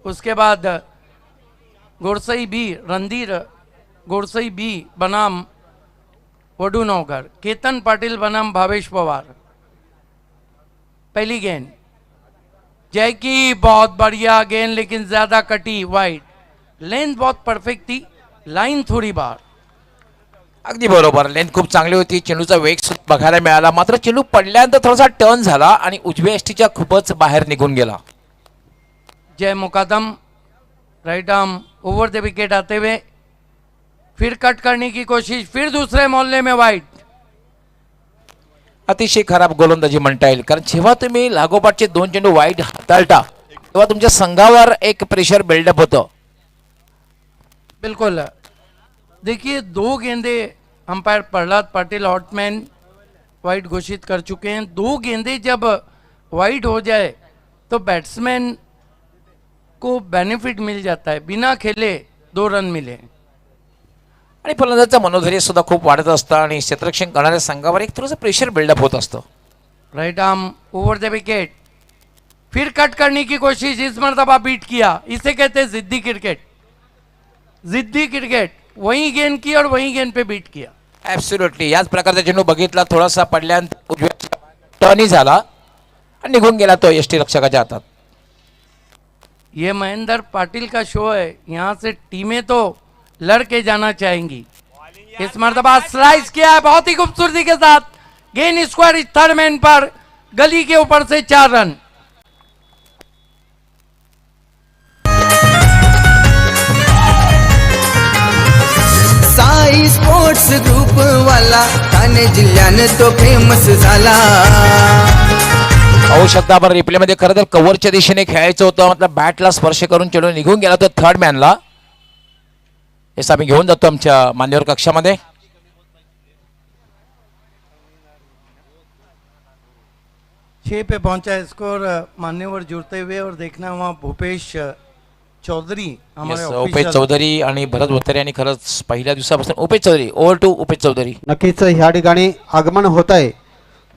उसके बाद गोरसई बी रणधीर गोरसई बी बनाम वडूनवकर, केतन पाटिल बनाम भावेश पवार। पहली गेंद जय की, बहुत बढ़िया गेंद लेकिन ज्यादा कटी, वाइड। लेंथ बहुत परफेक्ट थी, लाइन थोड़ी बार। अगदी बरोबर, लेंथ खूप चांगली होती, चेंडूचा वेग सुद्धा बघायला मिळाला, मात्र चेंडू पडल्यानंतर थोडासा टर्न झाला आणि उजव्या एसटीच्या खूपच बाहेर निघून गेला। Jay Mukadam right arm over the wicket आते हुए, फिर कट करने की कोशिश, फिर दूसरे मोहल्ले में वाइड। अतिशय खराब गोलंदाजी म्हणता येईल, कारण जेव्हा तुम्ही लागोपाठचे दोन चेंडू वाईड हाताळता तेव्हा तुमच्या संघावर एक प्रेशर बिल्डअप होतं। बिल्कुल, देखिए दो गेंदे अंपायर प्रहलाद पाटिल हॉटमैन वाइड घोषित कर चुके हैं। दो गेंदे जब वाइड हो जाए तो बैट्समैन को बेनिफिट मिल जाता है, बिना खेले 2 रन मिले। आणि फलंदाजाचं मनोधैर्य सुद्धा खूप वाढत असतं आणि क्षेत्ररक्षण करणाऱ्या संघावर एक थोडंसं प्रेशर बिल्डअप होत असतं। Right arm over the wicket, फिर कट करने की कोशिश, इस मर्तबा बीट किया। इसे कहते हैं जिद्दी क्रिकेट। जिद्दी क्रिकेट, वही गेंद की और वही गेंद पे बीट किया। ॲब्सोल्युटली, याच प्रकारचा चेंडू बघितला, थोडासा पडल्यानंतर उजव्या टर्नही झाला आणि निघून गेला तो एसटी रक्षकाच्या हातात। ये महेंद्र पाटिल का शो है, यहाँ से टीमें तो लड़के जाना चाहेंगी। इस मर्तबा स्लाइस किया है बहुत ही खूबसूरती के साथ, गेंद स्क्वायर थर्ड मैन पर, गली के ऊपर से 4 रन। साई स्पोर्ट्स ग्रुप वाला ठाणे जिल्ह्यानं तो फेमस झाला। पाहू शकता आपण रिप्ले मध्ये, खरं तर कव्हरच्या दिशेने खेळायचं होतं, मतलब बॅटला स्पर्श करून चेंडू निघून गेला तो थर्ड मॅनला। हे आम्ही घेऊन जातो आमच्या मान्यवर कक्षामध्ये। 6 पे पहुंचा है स्कोर, मान्यवर जुड़ते हुए, और देखना वहाँ भूपेश चौधरी हमारे उपेश ऑफिशियल। चौधरी आणि भरत वतरे यांनी खरंच पहिल्या दिवसापासून उपेश चौधरी, ओव्हर टू उपेश चौधरी। नक्कीच ह्या ठिकाणी आगमन होत आहे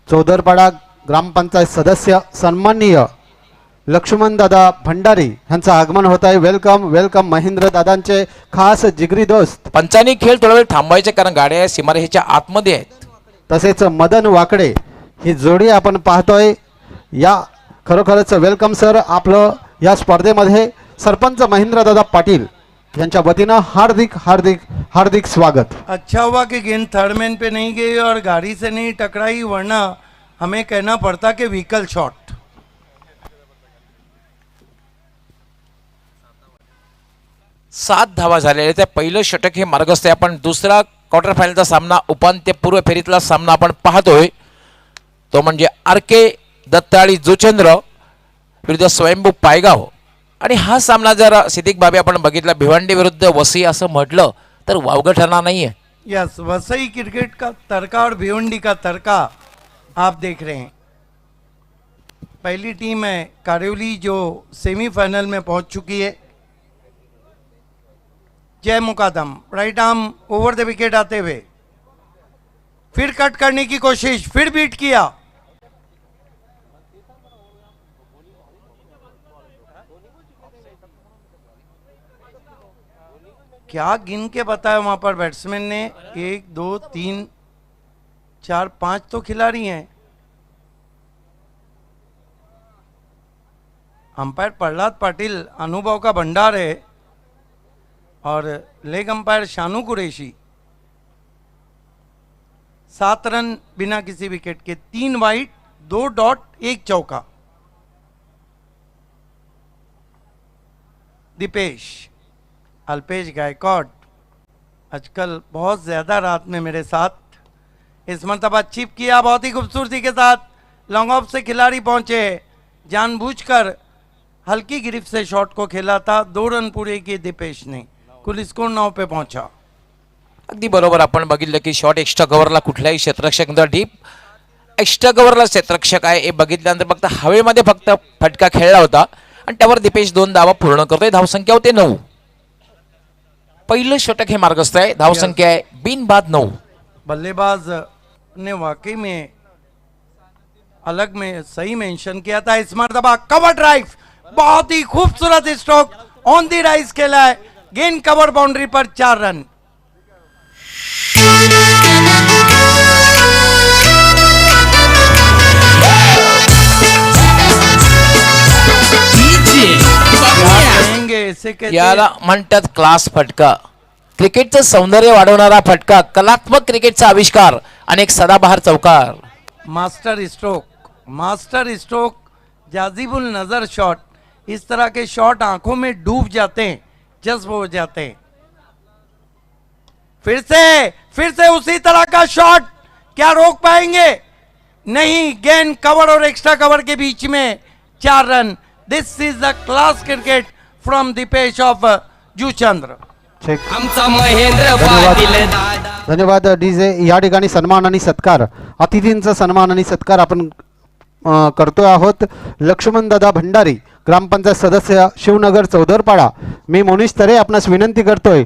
चौदरपाडा ग्रामपंचायत सदस्य सन्माननीय लक्ष्मण दादा भंडारी यांचं आगमन होत आहे। वेलकम वेलकम महेंद्र दादांचे खास जिगरी दोस्त। पंचांनी खेळ थोडा वेळ थांबवायचे, कारण गाड्या सीमारेषेच्या आतमध्ये आहेत। तसेच मदन वाकडे ही जोडी आपण पाहतोय। या खरोखरच वेलकम सर, आपलं या स्पर्धेमध्ये सरपंच महेंद्र दादा पाटील यांच्या वतीनं हार्दिक हार्दिक हार्दिक स्वागत। अच्छा हुआ कि गेंद थर्ड मैन पे नहीं गई और गाड़ी से नहीं टकराई, वरना हमें कहना पड़ता कि व्हीकल शॉट। 7 धावा झालेल्या त्या, पहिलं षटक हे मार्गस्थ आहे। आपण दुसरा क्वार्टर फायनलचा सामना, उपांत्यपूर्व फेरीतला सामना आपण पाहतोय, तो म्हणजे आर.के. दत्ताळी जोचंद्र विरुद्ध स्वयंभू पायगाव। आणि हा सामना जर सिद्दीक बाबी आपण बघितला, भिवंडी विरुद्ध वसई असं म्हटलं तर वावगं ठरणार नाहीये। यस, वसई क्रिकेट का तड़का और भिवंडी का तड़का आप देख रहे हैं। पहली टीम है कारियोली जो सेमीफाइनल में पहुंच चुकी है। Jay Mukadam right arm over the wicket आते हुए, फिर कट करने की कोशिश, फिर बीट किया। क्या गिन के बताया वहां पर बैट्समैन ने, 1 2 3 4 5 तो खिलाड़ी हैं। अंपायर प्रहलाद पाटिल अनुभव का भंडार है, और leg umpire Shanu Qureshi. 7 run बिना किसी विकेट के, 3 वाइड 2 डॉट 1 चौका। दीपेश अल्पेश गायकवाड आजकल बहुत ज़्यादा रात में मेरे साथ। इस मरतबा चिप किया बहुत ही खूबसूरती के साथ, लॉन्ग ऑफ से खिलाड़ी पहुंचे, जानबूझकर हल्की गिरफ्त से शॉट को खेला था। 2 रन पूरे किए दीपेश ने, कुल स्कोर 9 पे पहुंचा। अगदी बरोबर, आपण बघितलं की शॉट एक्स्ट्रा कव्हरला कुठल्याही क्षेत्ररक्षक डीप एक्स्ट्रा कव्हरला क्षेत्ररक्षक आहे हे बघितल्यानंतर फक्त हवेमध्ये फक्त फटका खेळला होता आणि त्यावर दीपेश 2 धावा पूर्ण करतोय। धावसंख्या होते 9। पहिलं षटक हे मार्गस्थ आहे, धावसंख्या आहे बिनबाद 9। बल्लेबाज ने वाकई में अलग में सही मेंशन किया था। इस मरतबा कवर ड्राइव बहुत ही खूबसूरत स्ट्रोक ऑन दी राइज खेला है, गेंद कवर बाउंड्री पर 4 रन। कहेंगे इसे कहते याला हैं म्हणतात क्लास फटका. क्रिकेटचं सौंदर्य वाढवणारा फटका, कलात्मक क्रिकेटचा आविष्कार आणि एक सदाबहार चौकार. मास्टर स्ट्रोक, मास्टर स्ट्रोक, जाजिबुल नजर शॉट. इस तरह के शॉट आंखों में डूब जाते हैं, जज्ब हो जाते हैं. फिर से उसी तरह का शॉट, क्या रोक पाएंगे? नहीं, गेंद कवर और एक्स्ट्रा कवर के बीच में 4 run. This is the class cricket from Deepesh of Juchandra. Check. आमचा महेंद्र पाटील दादा. धन्यवाद डीजे. या ठिकाणी सन्मान आणि सत्कार, अतिथींचा सन्मान आणि सत्कार आपण करतोय आहोत. लक्ष्मण दादा भंडारी, ग्रामपंचायत सदस्य, शिवनगर चौदरपाडा. मी मोनिश तरे आपणास विनंती करतोय,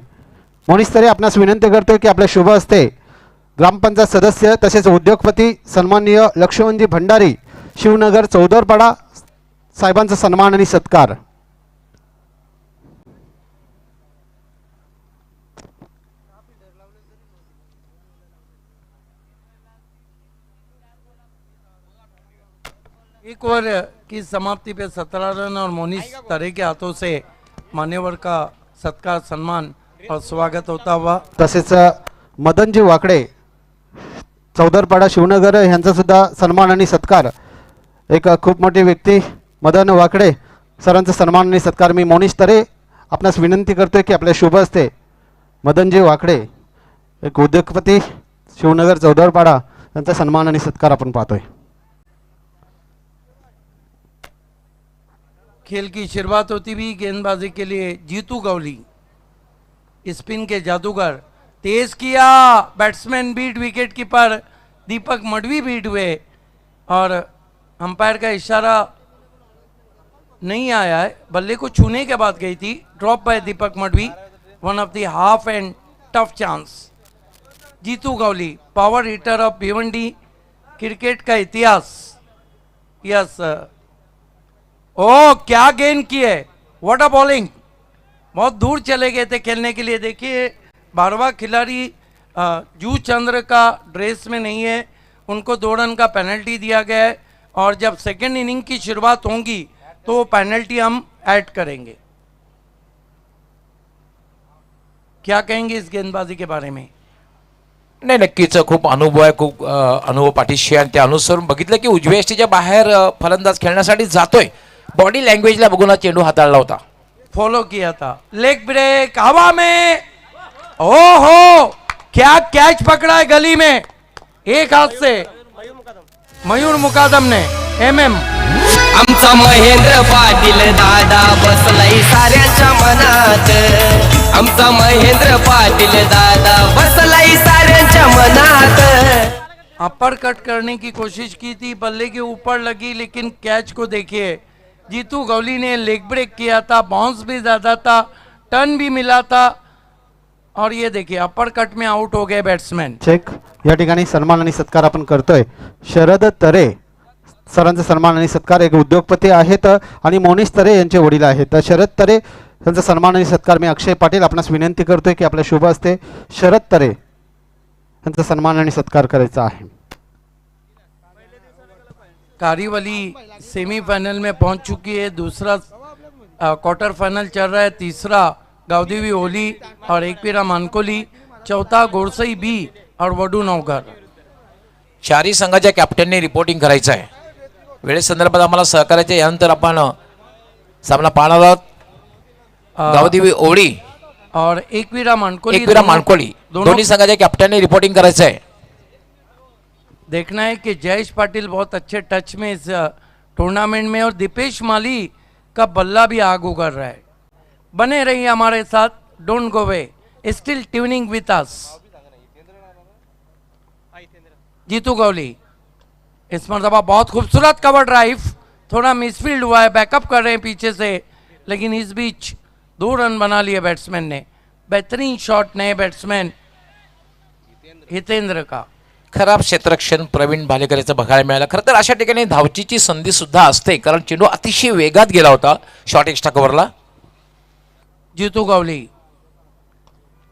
की आपल्या शुभ हस्ते ग्रामपंचायत सदस्य तसेच उद्योगपती सन्माननीय लक्ष्मणजी भंडारी, शिवनगर चौदरपाडा साहेबांचा सन्मान आणि सत्कार. एक ओवर की समाप्ति पे 17 रन और मोनिश तरे के हाथों से मान्यवर का सत्कार, सम्मान और स्वागत होता हुआ. तसेच मदनजी वाकडे, चौदरपाडा शिवनगर यांचा सुद्धा सन्मान आणि सत्कार. एक खूप मोठी व्यक्ती मदन वाकडे सरांचा सन्मान आणि सत्कार. मी मोनिश तरे आपणास विनंती करतोय की आपल्या शुभ हस्ते मदनजी वाकडे, एक उद्योगपती शिवनगर चौदरपाडा यांचा सन्मान आणि सत्कार आपण पाहतोय. खेल की शुरुआत होती भी गेंदबाजी के लिए जीतू गौली, स्पिन के जादूगर, तेज किया, batsman beat, wicket keeper Deepak Madvi beat हुए और अंपायर का इशारा नहीं आया है, बल्ले को छूने के बाद गई थी. Drop by Deepak Madvi, one of the half and tough chance. Jitu Gauli, power hitter of Bhiwandi, cricket का इतिहास. यस, ओ क्या गेंद की है, व्हाट अ बॉलिंग. बहुत दूर चले गए थे खेलने के लिए. देखिए 12वां खिलाड़ी जू चंद्र का ड्रेस में नहीं है, उनको 2 रन का पेनल्टी दिया गया है और जब सेकेंड इनिंग की शुरुआत होगी तो वो पेनल्टी हम ऐड करेंगे. क्या कहेंगे इस गेंदबाजी के बारे में? नाही, नक्कीच खूप अनुभव आहे, खूप अनुभव पाठीशी आहे. त्या अनुसरून बघितलं की उजव्या यष्टीच्या बाहेर फलंदाज खेळण्यासाठी जातोय. बॉडी लँग्वेजला बघून हा चेंडू हाताळला होता. फॉलो किया था. लेग ब्रेक हवा में, ओहो क्या कैच पकड़ा है गली में एक हाथ से मयूर मुकादम ने. एमएम, आमचा महेंद्र पाटील दादा बसलाय साऱ्यांच्या मनात. आमचा महेंद्र पाटील दादा बसलाय साऱ्यांच्या मनात. अपर कट करने की कोशिश की थी, बल्ले के ऊपर लगी, लेकिन कैच को देखिए, जीतू गौली ने लेग ब्रेक किया था, बाउंस भी ज़्यादा था, टर्न भी मिला था और ये देखिए अपर कट में आउट हो गए बैट्समैन. चेक. या ठिकाणी सन्मान आणि सत्कार आपण करतोय. शरद तरे सरांचा सन्मान आणि सत्कार, एक उद्योगपती आहेत आणि मोनिश तरे यांचे वडील आहेत. शरद तरे यांचा सन्मान आणि सत्कार. मी अक्षय पाटील आपणास विनंती करतोय की आपल्या शुभ हस्ते शरद तरे यांचा सन्मान आणि सत्कार करायचा आहे. कारीवली सेमीफाइनल में पहुंच चुकी है, दूसरा क्वार्टर फाइनल चल रहा है, तीसरा गावदेवी ओली और एकपीरा मानकोली, चौथा गोरसई बी और वडू नवघर. चारही संघाच्या कॅप्टनने रिपोर्टिंग करायचं आहे. वेळेसंदर्भात आम्हाला सहकार्याचे. यानंतर आपण सामना पाहणार आहोत. गावदेवी ओळी और एकवीरा मानकोली, मानकोली दोन्ही संघाच्या कॅप्टनने रिपोर्टिंग करायचं आहे. देखना है कि जयेश पाटिल बहुत अच्छे टच में इस टूर्नामेंट में और दीपेश माली का बल्ला भी आग उगल रहा है. बने रहिए हमारे साथ, don't go away, still tuning with us. Jitu Gawli, इस मरतबा बहुत खूबसूरत कवर ड्राइव, थोड़ा मिसफील्ड हुआ है, बैकअप कर रहे हैं पीछे से, लेकिन इस बीच 2 रन बना लिए बैट्समैन ने. बेहतरीन शॉट नए बैट्समैन हितेंद्र का. खराब क्षेत्ररक्षण प्रवीण भालेकर याचं बघायला मिळालं. खरं तर अशा ठिकाणी धावचीची संधी सुद्धा असते, कारण चेंडू अतिशय वेगात गेला होता शॉर्ट एक्स्ट्रा कव्हरला. जीतू गवली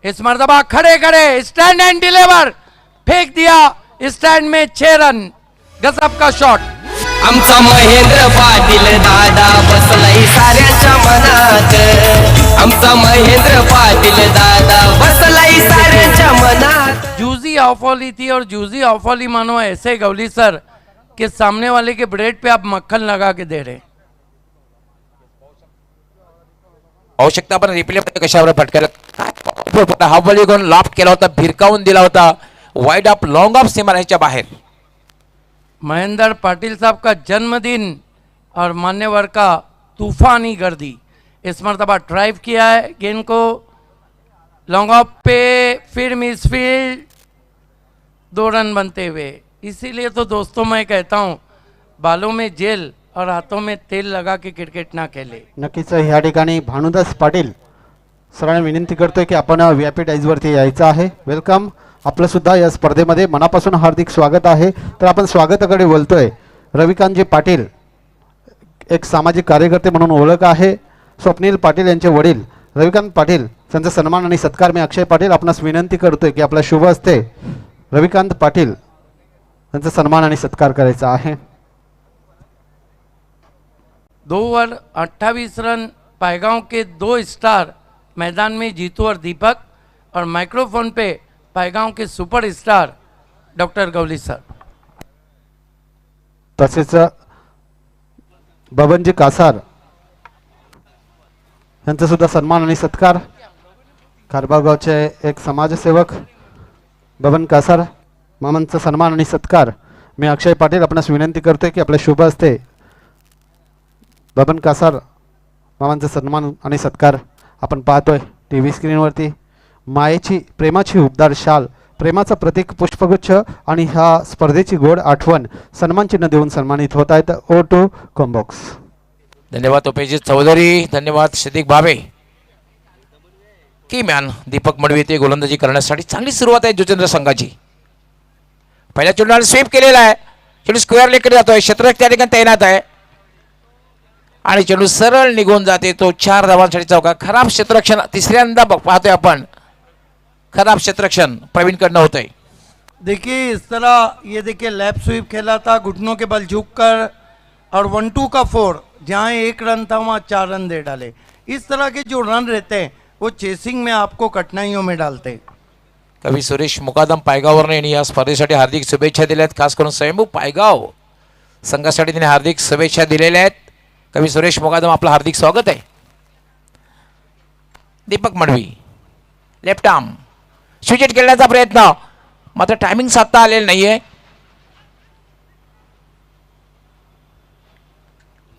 इस मर्तबा खड़े खड़े स्टैंड एंड डिलीवर फेंक दिया. स्टैंड में 6 रन. गजब का शॉट. आमचा महेंद्र पाटील दादा बसलाय साऱ्याच्या मनात. आमचा महेंद्र पाटील दादा बसलाय साऱ्याच्या मनात. जूजी ऑफोली थी और जूजी ऑफोली मानो ऐसे गवली सर कि सामने वाले के ब्रेड पे आप मक्खन लगा के दे रहे. आवश्यकता आपण रिप्ले कशावर फटकायला हा बॉल घेऊन लॉफ्ट केला होता, भिरकावून दिला होता. वाइड ऑफ लॉन्ग ऑफ सीमारेषेच्या बाहेर. महेंद्र पाटिल साहब का जन्मदिन और मान्यवर का तूफानी गर्दी. इस मरतबा ड्राइव किया है गेंद को लॉन्ग ऑफ पे, फिर मिसफील्ड, 2 रन बनते हुए. इसीलिए तो दोस्तों मैं कहता हूँ बालों में जेल और हाथों में तेल लगा के क्रिकेट ना खेले. नक्कीच ह्या ठिकाणी भानुदास पाटील सरांना विनंती करतोय की आपण व्हीआयपी डाईजवरती यायचं आहे. वेलकम. आपलं सुद्धा या स्पर्धेमध्ये मनापासून हार्दिक स्वागत आहे. तर आपण स्वागताकडे बोलतोय. रविकांतजी पाटील एक सामाजिक कार्यकर्ते म्हणून ओळख आहे. स्वप्नील पाटील यांचे वडील रविकांत पाटील त्यांचा सन्मान आणि सत्कार मी अक्षय पाटील आपणास विनंती करतोय की आपला शुभ हस्ते रविकांत पाटील यांचा सन्मान आणि सत्कार करायचा आहे. 2 ओवर 28 रन. पायगांव के 2 स्टार मैदान में जीतू और दीपक, और माइक्रोफोन पे पायगांव के super star doctor Gawli sir. तसेच बबनजी कासार यांचा सुद्धा सन्मान आणि सत्कार. खारबागावचे एक समाजसेवक बबन कासार मामांचा सन्मान आणि सत्कार मी अक्षय पाटील आपणास विनंती करतोय की आपल्या शुभ हस्ते बबन कासार मामांचा सन्मान आणि सत्कार आपण पाहतोय टी व्ही स्क्रीनवरती. मायेची प्रेमाची उबदार शाल, प्रेमाचं प्रतीक पुष्पगुच्छ आणि ह्या स्पर्धेची गोड आठवण सन्मानचिन्ह देऊन सन्मानित होत आहेत O2 कॉम्बॉक्स. धन्यवाद उपेश चौधरी, धन्यवाद सिद्दीक भावे. की मॅन दीपक मडवी ते गोलंदाजी करण्यासाठी चांगली सुरुवात आहे जुचेंद्र संघाची. पहिल्या चेंडूला स्वीप केलेला आहे. चेंडू स्क्वेअर लेकडे जातोय. क्षेत्ररक्षक त्या ठिकाणी तैनात आहे आणि चेंडू सरळ निघून जाते. तो 4 धावांसाठी चौका. खराब क्षेत्ररक्षण तिसऱ्यांदा पाहतोय आपण. खराब क्षेत्ररक्षण प्रवीणकडनं होतंय. देखिए इस तरह ये देखिए लैप स्वीप खेला था घुटनों के बल झुककर, और 1-2 का 4 जहाँ 1 रन था वहाँ 4 रन दे डाले. इस तरह के जो रन रहते हैं वो चेसिंग में आपको कठिनाइयों में डालते हैं. कवी सुरेश मुकादम पायगाववरून यांनी या स्पर्धेसाठी हार्दिक शुभेच्छा दिल्या आहेत. खास करून स्वयंभू पायगाव संघासाठी त्यांनी हार्दिक शुभेच्छा दिलेल्या आहेत. कवी सुरेश मुकादम आपलं हार्दिक स्वागत आहे. दीपक मडवी लेफ्ट आर्म स्विचेट खेळण्याचा प्रयत्न, मात्र टायमिंग साधता आलेलं नाहीये.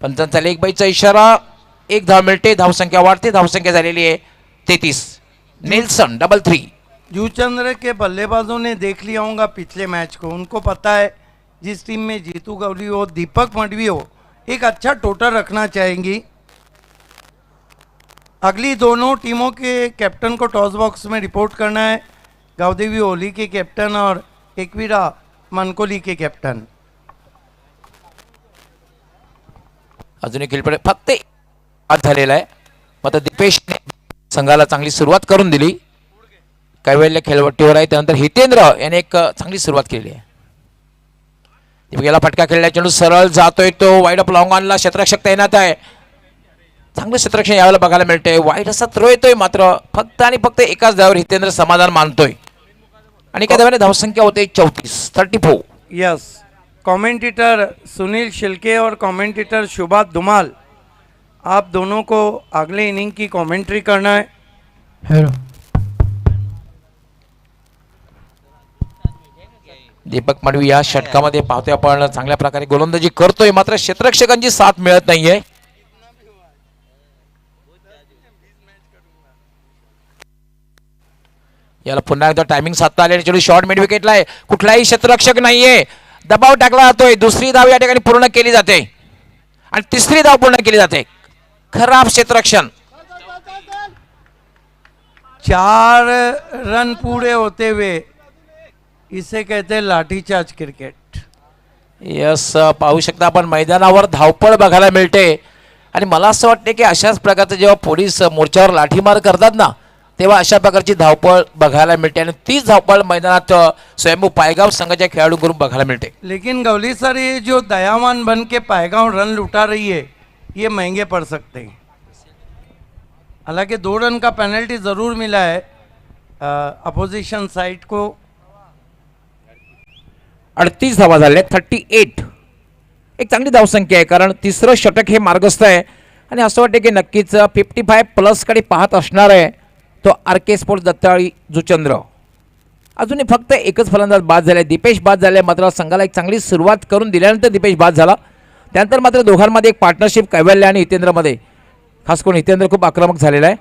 पंचांचा लेग बाईचा इशारा. 1 धाव मिळते. धावसंख्या वाढते. धावसंख्या झालेली आहे 33. Nelson double 3. जूचंद्र के बल्लेबाजों ने देख लिया होगा पिछले मैच को. उनको पता है जिस टीम में जीतू गवली हो, दीपक मडवी हो, एक अच्छा टोटल रखना चाहेंगी. अगली दोनों टीमों के कैप्टन को टॉस बॉक्स में रिपोर्ट करना है. गावदेवी ओली के कैप्टन और एकवीरा मनकोली के कैप्टन. अजून एक खेळपडे फक्त आज झालेला आहे. मात्र दीपेशने संघाला चांगली सुरुवात करून दिली. काही वेळेला खेळपट्टीवर आहे. त्यानंतर हितेंद्र याने एक चांगली सुरुवात केली आहे. दीपकला फटका खेळला. चेंडू सरळ जातोय. तो वाईड अप लॉंग ऑनला क्षेत्ररक्षक तैनात आहे. चांगलं क्षेत्ररक्षण यावेळेला बघायला मिळतंय. वाईट असा थ्रो येतोय, मात्र फक्त आणि फक्त एकाच धावावर हितेंद्र समाधान मानतोय आणि एका धावाने धावसंख्या होते 34. यस, कमेंटेटर सुनील शिल्के और कमेंटेटर शुभा धुमाल, आप दोनों को अगले इनिंग की कमेंट्री करना है. हेलो. दीपक मडवी या षटकामध्ये पाहतोय आपण चांगल्या प्रकारे गोलंदाजी करतोय, मात्र क्षेत्ररक्षकांची साथ मिळत नाहीये. याला पुन्हा एकदा टायमिंग साधता आले. चेंडू शॉर्ट मिड विकेटला आहे. कुठलाही क्षेत्ररक्षक नाहीये. दबाव टाकला जातोय. दुसरी धाव या ठिकाणी पूर्ण केली जाते आणि तिसरी धाव पूर्ण केली जाते. खराब क्षेत्ररक्षण. 4 रन पूरे होते हुए इसे कहते हैं लाठीचार्ज क्रिकेट. यस, पाहू शकता आपण मैदानावर धावपळ बघायला मिळते आणि मला असं वाटते की अशाच प्रकारचं जेव्हा पोलीस मोर्चावर लाठीमार करतात ना तेव्हा अशा प्रकारची धावपळ बघायला मिळते आणि तीच धावपळ मैदानात स्वयंभू पायगाव संघाच्या खेळाडूंकडून बघायला मिळते. लेकिन गवली सर, ये जो दयावान बन के पायगांव रन लुटा रही है ये महंगे पड़ सकते हैं. हालांकि 2 रन का पेनल्टी ज़रूर मिला है अपोजिशन साइड को. 38 धावा झाल्या, 38. एक चांगली धावसंख्या आहे कारण तिसरं षटक हे मार्गस्थ आहे आणि असं वाटतं की नक्कीच 55+ कडे पाहत असणार आहे तो RK स्पोर्ट्स दत्ताळी जुचंद्र. अजूनही फक्त एकच फलंदाज बाद झाले, दीपेश बाद झाले. मात्र संघाला एक चांगली सुरुवात करून दिल्यानंतर दीपेश बाद झाला. त्यानंतर मात्र दोघांमध्ये एक पार्टनरशिप कैवल्य आणि हितेंद्रमध्ये, खास करून हितेंद्र खूप आक्रमक झालेला आहे.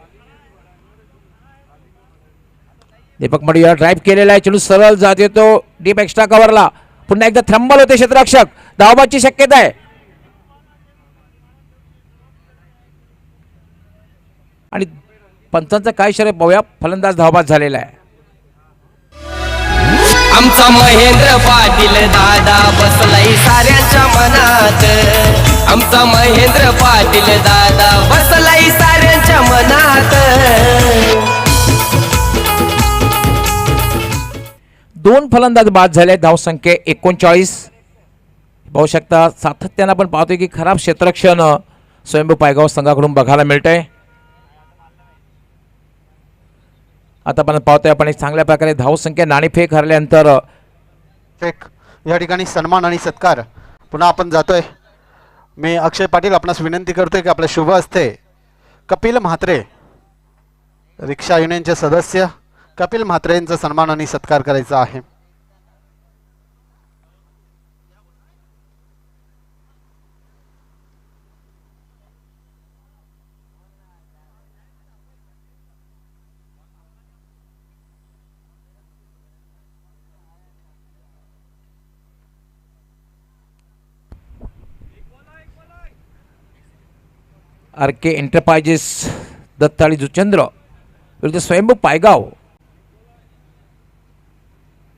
दीपक मडवी याला ड्राईव्ह केलेला आहे, चेंडू सरळ जात येतो डीप एक्स्ट्रा कव्हरला. पुन्हा एकदा थ्रंबल होते क्षेत्ररक्षक, धावबाची शक्यता आहे आणि पंचांचा काय इशारा पाहूया. फलंदाज धावबाद झालेला आहे. आमचा महेंद्र पाटील दादा बसलाय साऱ्यांच्या मनात. आमचा महेंद्र पाटील दादा बसलाय साऱ्यांच्या मनात. 2 फलंदाज बाद झाले, धावसंख्या 39. पाहू शकता सातत्यानं आपण पाहतोय की खराब क्षेत्ररक्षण स्वयंभू पायगाव संघाकडून बघायला मिळतंय. आता आपण पाहतोय आपण एक चांगल्या प्रकारे धावसंख्या नाणेफेक हरल्यानंतर फेक या ठिकाणी सन्मान आणि सत्कार. पुन्हा आपण जातोय. मी अक्षय पाटील आपणास विनंती करतोय की आपल्या शुभ हस्ते कपिल म्हात्रे, रिक्षा युनियनचे सदस्य कपिल म्हात्रे यांचा सन्मान आणि सत्कार करायचा आहे. RK एंटरप्राइजेस दत्ताळी जुचंद्र विरुद्ध स्वयंभू पायगाव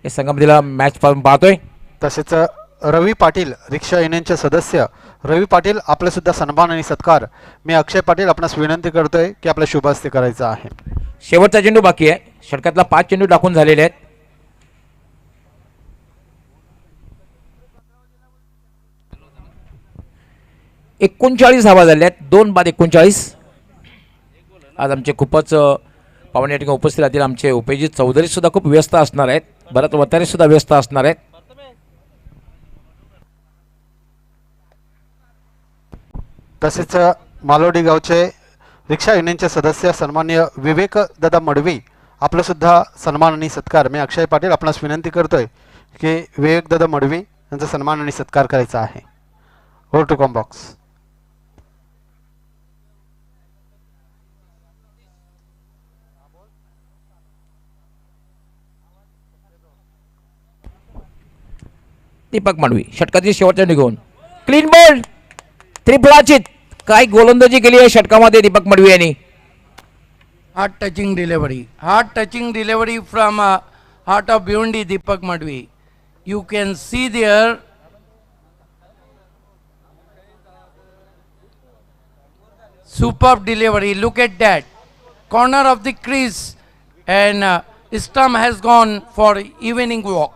या संघामधील मॅच पाहतोय. तसेच रवी पाटील, रिक्षा युनियनचे सदस्य रवी पाटील, आपले सुद्धा सन्मान आणि सत्कार मी अक्षय पाटील आपणास विनंती करतोय की आपल्या शुभ हस्ते करायचा आहे. शेवटचा चेंडू बाकी आहे. षटकातला 5 चेंडू टाकून झालेले आहेत. एकोणचाळीस धावा झाल्या आहेत, 2 बाद 39. आज आमचे खूपच पाहुणे या ठिकाणी उपस्थित राहतील. आमचे उपेजित चौधरी सुद्धा खूप व्यस्त असणार आहेत, भरत वतारे सुद्धा व्यस्त असणार आहेत. तसेच मालोडी गावचे रिक्षा युनियनचे सदस्य सन्मान्य विवेक दादा मडवी, आपलं सुद्धा सन्मान आणि सत्कार मी अक्षय पाटील आपणास विनंती करतोय की विवेक दादा मडवी यांचा सन्मान आणि सत्कार करायचा आहे. Over to comm box. Deepak Mandavi षटकातील शेवटच्या निघून क्लीन बोल्ड, त्रिफळाचित. काय गोलंदाजी केली आहे षटकामध्ये दीपक मांडवी यांनी. Heart touching delivery from heart of Bhiwandi Deepak Madavi. You can see there superb delivery. Look at that corner of the crease and stump has gone for evening walk.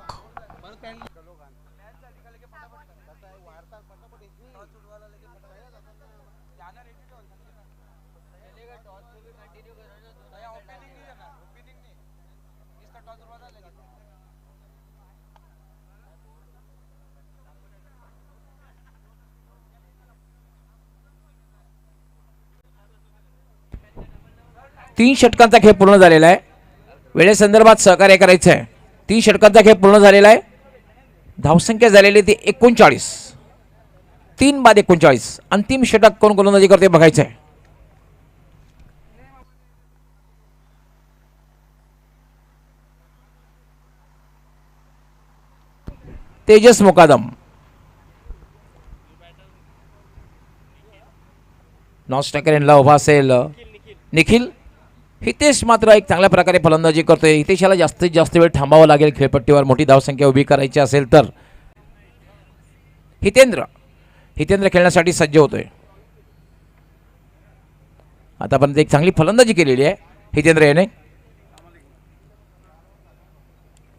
तीन षटकांचा खेळ पूर्ण झालेला आहे. वेळेसंदर्भात सहकार्य करायचं आहे. 3 षटकांचा खेळ पूर्ण झालेला आहे. धावसंख्या झालेली ती 39. 3 बाद 39. अंतिम षटक कोण गोलंदाजी करते बघायचं आहे. तेजस मुकादम, नॉन स्ट्रायकर यांना उभा असेल निखिल. हितेश मात्र एक चांगल्या प्रकारे फलंदाजी करतोय. हितेशाला जास्तीत जास्त वेळ थांबावं लागेल खेळपट्टीवर मोठी धावसंख्या उभी करायची असेल तर. हितेंद्र खेळण्यासाठी सज्ज होतोय. आतापर्यंत एक चांगली फलंदाजी केलेली आहे हितेंद्र याने.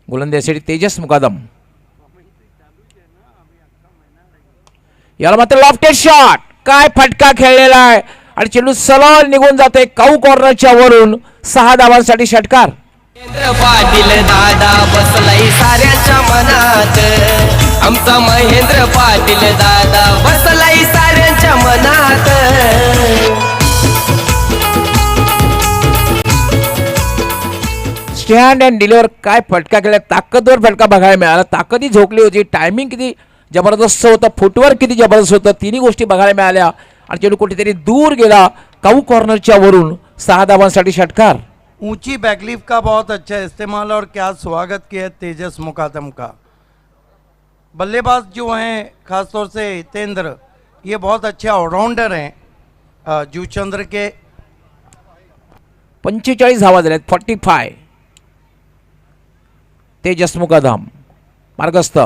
गोलंदाजीसाठी तेजस मुकादम. याला मात्र लॉफ्टेड शॉट. काय फटका खेळलेला आहे आणि चेंडू सरळ निघून जातोय काऊ कॉर्नरच्या वरून. 6 धावांसाठी षटकार. महेंद्र पाटील दादा बसलाई साऱ्यांच्या मनात. आमचा महेंद्र पाटील दादा बसलाई साऱ्यांच्या मनात. Stand and deliver. काय फटका केला. ताकदवर फटका बघायला मिळाला. ताकदी झोकली होती. टायमिंग किती जबरदस्त होतं. फुटवर्क किती जबरदस्त होतं. तिन्ही गोष्टी बघायला मिळाल्या आणि चेंडू कुठेतरी दूर गेला काऊ कॉर्नरच्या वरून. 6 धावांसाठी षटकार. ऊंची बैकलीफ का बहुत अच्छा इस्तेमाल और क्या स्वागत किया तेजस मुकादम का. बल्लेबाज जो हैं खासतौर से हितेंद्र, ये बहुत अच्छे ऑलराउंडर हैं जूचंद्र के. 45 धावा झाल्यात. 45. तेजस मुकादम मार्गस्थ.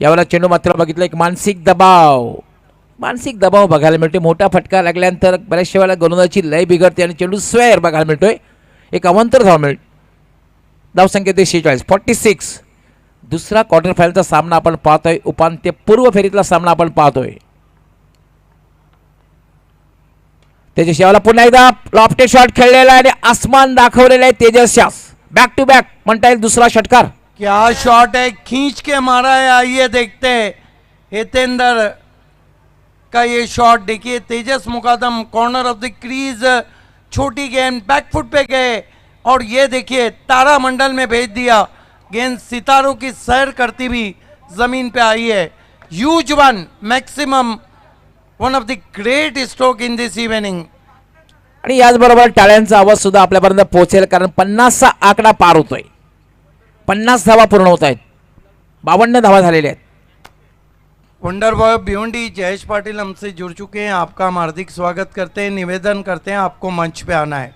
यावेळेला चेंडू मात्र बघितलं एक मानसिक दबाव बघायला मिळतोय. मोठा फटका लागल्यानंतर बऱ्याचशा वेळेला गोलंदाजीची लय बिघडते आणि चेंडू स्क्वेअर बघायला मिळतोय. एक अवांतर धाव मिळेल. धावसंख्या 46. 46. दुसरा क्वार्टर फायनलचा सामना आपण पाहतोय. उपांत्यपूर्व फेरीतला सामना आपण पाहतोय. तेजस यावेळेला पुन्हा एकदा लॉफ्टेड शॉट खेळलेला आहे आणि आसमान दाखवलेला आहे तेजसच्या. बॅक टू बॅक म्हणता येईल दुसरा षटकार. क्या शॉट है, खींच के मारा है. आइए देखते हैं हितेंद्र का ये शॉट. देखिए तेजस मुकादम कॉर्नर ऑफ द क्रीज, छोटी गेंद बैक फुट पे गए और ये देखिए तारामंडल में भेज दिया. गेंद सितारों की सैर करती हुई जमीन पे आई है. Huge one, maximum, one of the great stroke in this evening. आणि याचबरोबर टाळ्यांचा आवाज सुद्धा आपल्यापर्यंत पोहोचेल कारण 50चा आकडा पार होतोय. 50 धावा पूर्ण होत आहेत. 52 धावा झालेल्या आहेत. वंडर बॉय भिवंडी जयेश पाटिल हमसे जुड़ चुके हैं. आपका हम हार्दिक स्वागत करते हैं. निवेदन करते हैं आपको मंच पे आना है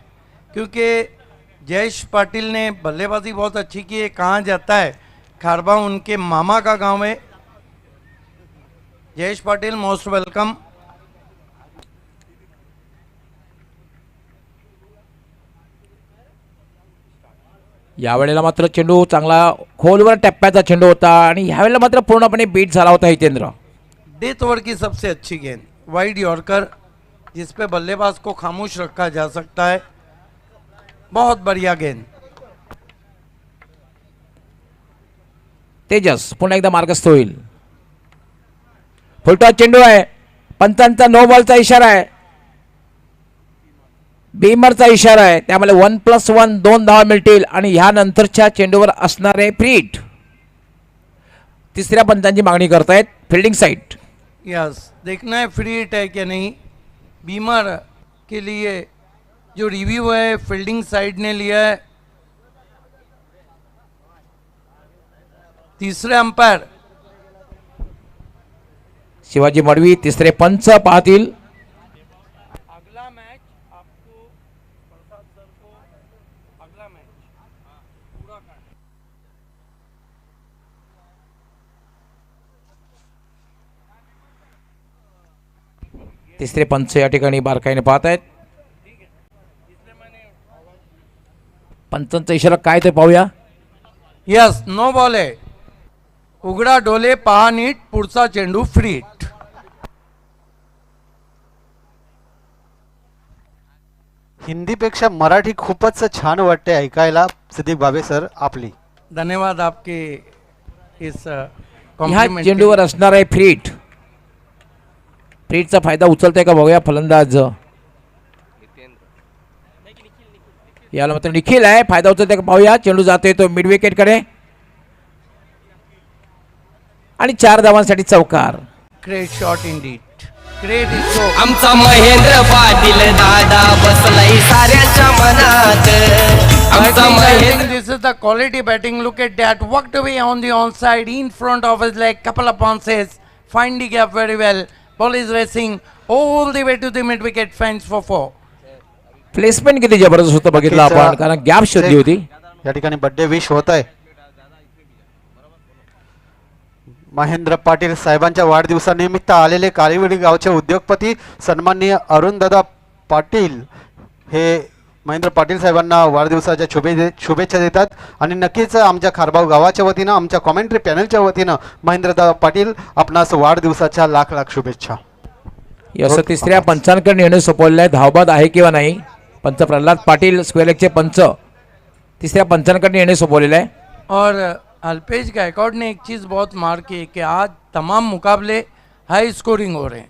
क्योंकि जयेश पाटिल ने बल्लेबाजी बहुत अच्छी की है. कहाँ जाता है, खारबा उनके मामा का गांव है. Jayesh Patil most welcome. यावेळेला मात्र चेंडू चांगला खोलवर टप्प्याचा चेंडू होता आणि यावेळेला मात्र पूर्णपणे बीट झाला होता हितेंद्र. डेथ ओवर की सबसे अच्छी गेंद, वाइड यॉर्कर, जिस पे बल्लेबाज को खामोश रखा जा सकता है. बहुत बढ़िया गेंद. तेजस पुन्हा एकदा मार्गस्थ होईल. फुलटॉस चेंडू आहे. पंचांचा नो बॉलचा इशारा आहे. बीमरचा इशारा आहे. त्यामुळे 1+1 2 धावा मिळतील आणि ह्यानंतरच्या चेंडूवर असणारे फ्रीट. तिसऱ्या पंचांची मागणी करतायत फिल्डिंग साइड. यस, देखना है फ्री हिट है कि नहीं. बीमर के लिए जो रिव्यू है फील्डिंग साइड ने लिया है. तीसरे अंपायर शिवाजी मडवी तिसरे पंच पाहतील. अगला मैच आपको प्रसाद सर को अगला मैच पूरा करना. तिसरे पंच या ठिकाणी बारकाईने पाहत आहेत. पंचांचा इशारा काय ते पाहूया. यस, नो बॉल है. उघडा डोले, पहा नीट, पुढचा चेंडू फ्री हिट. हिंदीपेक्षा मराठी खूपच छान वाटते ऐकायला सिद्दीक बाबे सर आपली. धन्यवाद आपके इस ह्या कॉम्प्लिमेंट. चेंडूवर असणार आहे फ्रीट. फ्रीटचा फायदा उचलतोय का बघूया फलंदाज. याला मात्र निखिल आहे. फायदा उचलतोय का पाहूया. चेंडू जातोय तो मिड विकेट कडे आणि 4 धावांसाठी चौकार. Great shot Indeed. Great stroke. आमचा महेंद्र पाटील दादा बसलाई साऱ्यांच्या मनात. आमचा I Mahendra think this is the quality batting. Look at that. Walked away on the onside, in front of his leg, couple of bounces, find the gap very well. Ball is racing all the way to the mid wicket fence for 4. Placement किती जबरदस्त होतं बघितलं नक्कीच, आपण, कारण gap शोधली होती. या ठिकाणी बर्थडे विश होत आहे महेंद्र पाटील साहेबांच्या वाढदिवसानिमित्त आलेले काळीवडी गावचे उद्योगपती सन्माननीय अरुणदादा पाटील हे महेंद्र पाटील साहेबांना वाढदिवसाच्या शुभेच्छा देतात. आणि नक्कीच आमच्या खारबाव गावाच्या वतीनं, आमच्या कॉमेंट्री पॅनलच्या वतीनं महेंद्रदादा पाटील आपणास वाढदिवसाच्या लाख लाख शुभेच्छा. असं तिसऱ्या पंचांकडे निर्णय सोपवलेला आहे. धावबाद आहे किंवा नाही, पंच प्रल्हाद पाटील स्क्वेअर लेगचे पंच तिसऱ्या पंचांकडे निर्णय सोपवलेला आहे. और अल्पेश गायकवाड ने एक चीज़ बहुत मार की है कि आज तमाम मुकाबले हाई स्कोरिंग हो रहे हैं.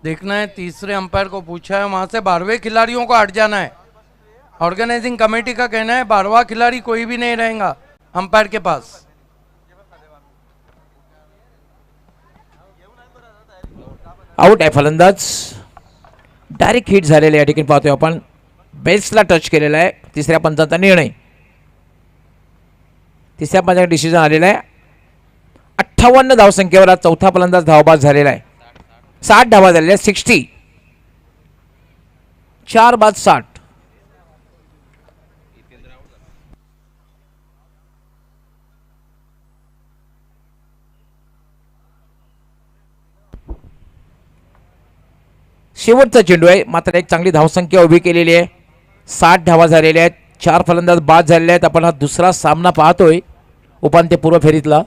देखना है, तीसरे अंपायर को पूछा है, वहां से 12वें खिलाड़ियों को हट जाना है. ऑर्गेनाइजिंग कमेटी का कहना है 12वां खिलाड़ी कोई भी नहीं रहेगा अंपायर के पास. आउट आहे फलंदाज. डायरेक्ट हिट झालेला या ठिकाणी पाहतोय आपण. बेसला टच केलेला आहे. तिसऱ्या पंचाचा निर्णय. तिसऱ्या पंचाचा डिसिजन आलेला आहे. 58 धावसंख्येवर आज चौथा फलंदाज धावबाद झालेला आहे. 60 धावा झालेल्या 60. 4 बाद 60. शेवटचा चेंडू आहे, मात्र एक चांगली धावसंख्या उभी केलेली आहे. 60 धावा झालेल्या आहेत. 4 फलंदाज बाद झालेले आहेत. आपण हा दुसरा सामना पाहतोय उपांत्यपूर्व फेरीतला.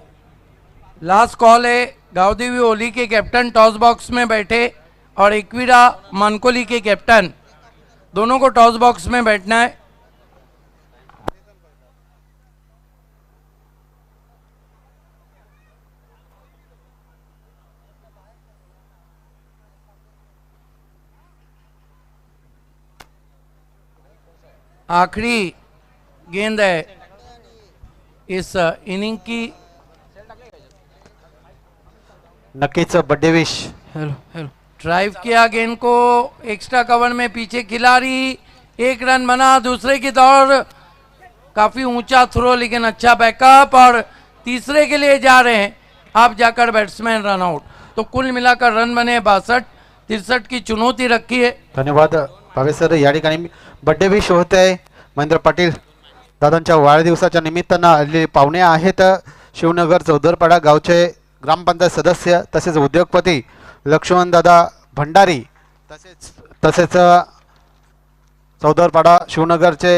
लास्ट कॉल है. गावदेवी ओली के कैप्टन टॉस बॉक्स में बैठे और एकवीरा मानकोली के कैप्टन दोनों को टॉस बॉक्स में बैठना है. आखिरी गेंद है इस इनिंग की. नक्कीच बर्थडे विश. ड्राइव किया गेंद को एक्स्ट्रा कवर में, पीछे खिलाड़ी, एक रन बना. दूसरे की दौड़, काफी ऊंचा थ्रो लेकिन अच्छा बैकअप और तीसरे के लिए जा रहे हैं. आप जाकर बैट्समैन रन आउट. तो कुल मिलाकर रन बने 62. 63 की चुनौती रखी है. धन्यवाद भावे सर. या ठिकाणी बर्थडे विश होत आहे. महेंद्र पाटील दादांच्या वाढदिवसाच्या निमित्तानं आलेले पाहुणे आहेत शिवनगर चौदरपाडा गावचे ग्रामपंचायत सदस्य तसेच उद्योगपती लक्ष्मण दादा भंडारी तसेच चौदरपाडा शिवनगरचे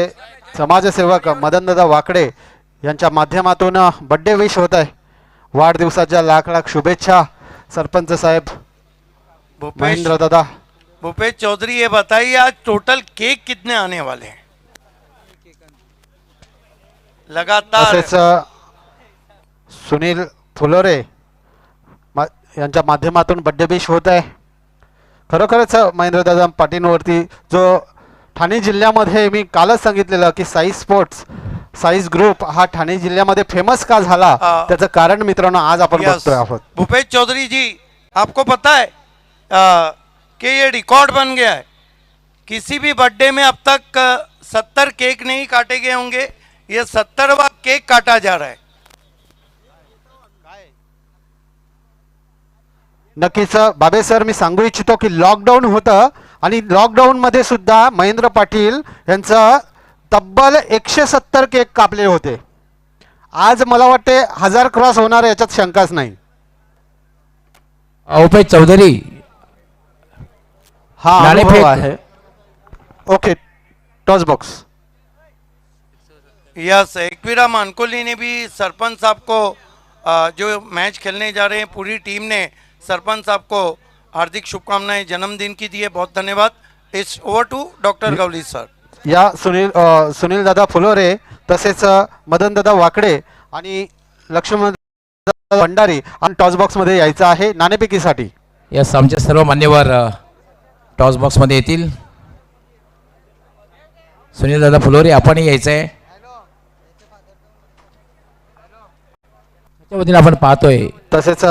समाजसेवक मदनदादा वाकडे यांच्या माध्यमातून बर्थडे विश होत आहे. वाढदिवसाच्या लाख लाख शुभेच्छा सरपंच साहेब महेंद्र दादा. भूपेश चौधरी, ये बताइए आज टोटल केक कितने आने वाले हैं? लगातार. तसेच सुनील फुलोरे यांच्या माध्यमातून बर्थडे विश होत आहे. खरोखरच महेंद्रदादा पाटीलवरती जो ठाणे जिल्ह्यामध्ये मी कालच सांगितलेलं की साई स्पोर्ट्स साईज ग्रुप हा ठाणे जिल्ह्यामध्ये फेमस का झाला त्याचं कारण मित्रांनो आज आपण बघतोय आहोत. भूपेश चौधरी जी, आपको पता है कि ये रिकॉर्ड बन गया है. किसी भी बर्थडे में अब तक 70 केक नहीं काटे गए होंगे. ये 70वां केक काटा जा रहा है. नक्कीच बाबे सर, मी सांगू इच्छितो की लॉकडाऊन होतं आणि लॉकडाऊन मध्ये सुद्धा महेंद्र पाटील यांचं तब्बल 170 केक कापले होते. आज मला वाटते 1000 क्रॉस होणार याच्यात शंकाच नाही. भूपेश चौधरी हा नाणेफेक अनुभव आहे. Okay, toss box. Yes, Ekvira Mankoli ने भी सरपंच साहब को जो मैच खेलने जा रहे हैं पूरी टीम ने सरपंच साहब को हार्दिक शुभकामनाएं जन्मदिन की दी है. बहुत धन्यवाद. It's over to doctor Gawli sir. या सुनील दादा फुलोरे तसेच मदन दादा वाकडे आणि लक्ष्मण भंडारी आणि टॉस बॉक्स मध्ये यायचं आहे नाणेफेकीसाठी. यस, आमचे सर्व मान्यवर टॉस बॉक्स मध्ये येतील. सुनील दादा फुलोरे आपणही यायचं आहे. वतीने आपण पाहतोय. तसेच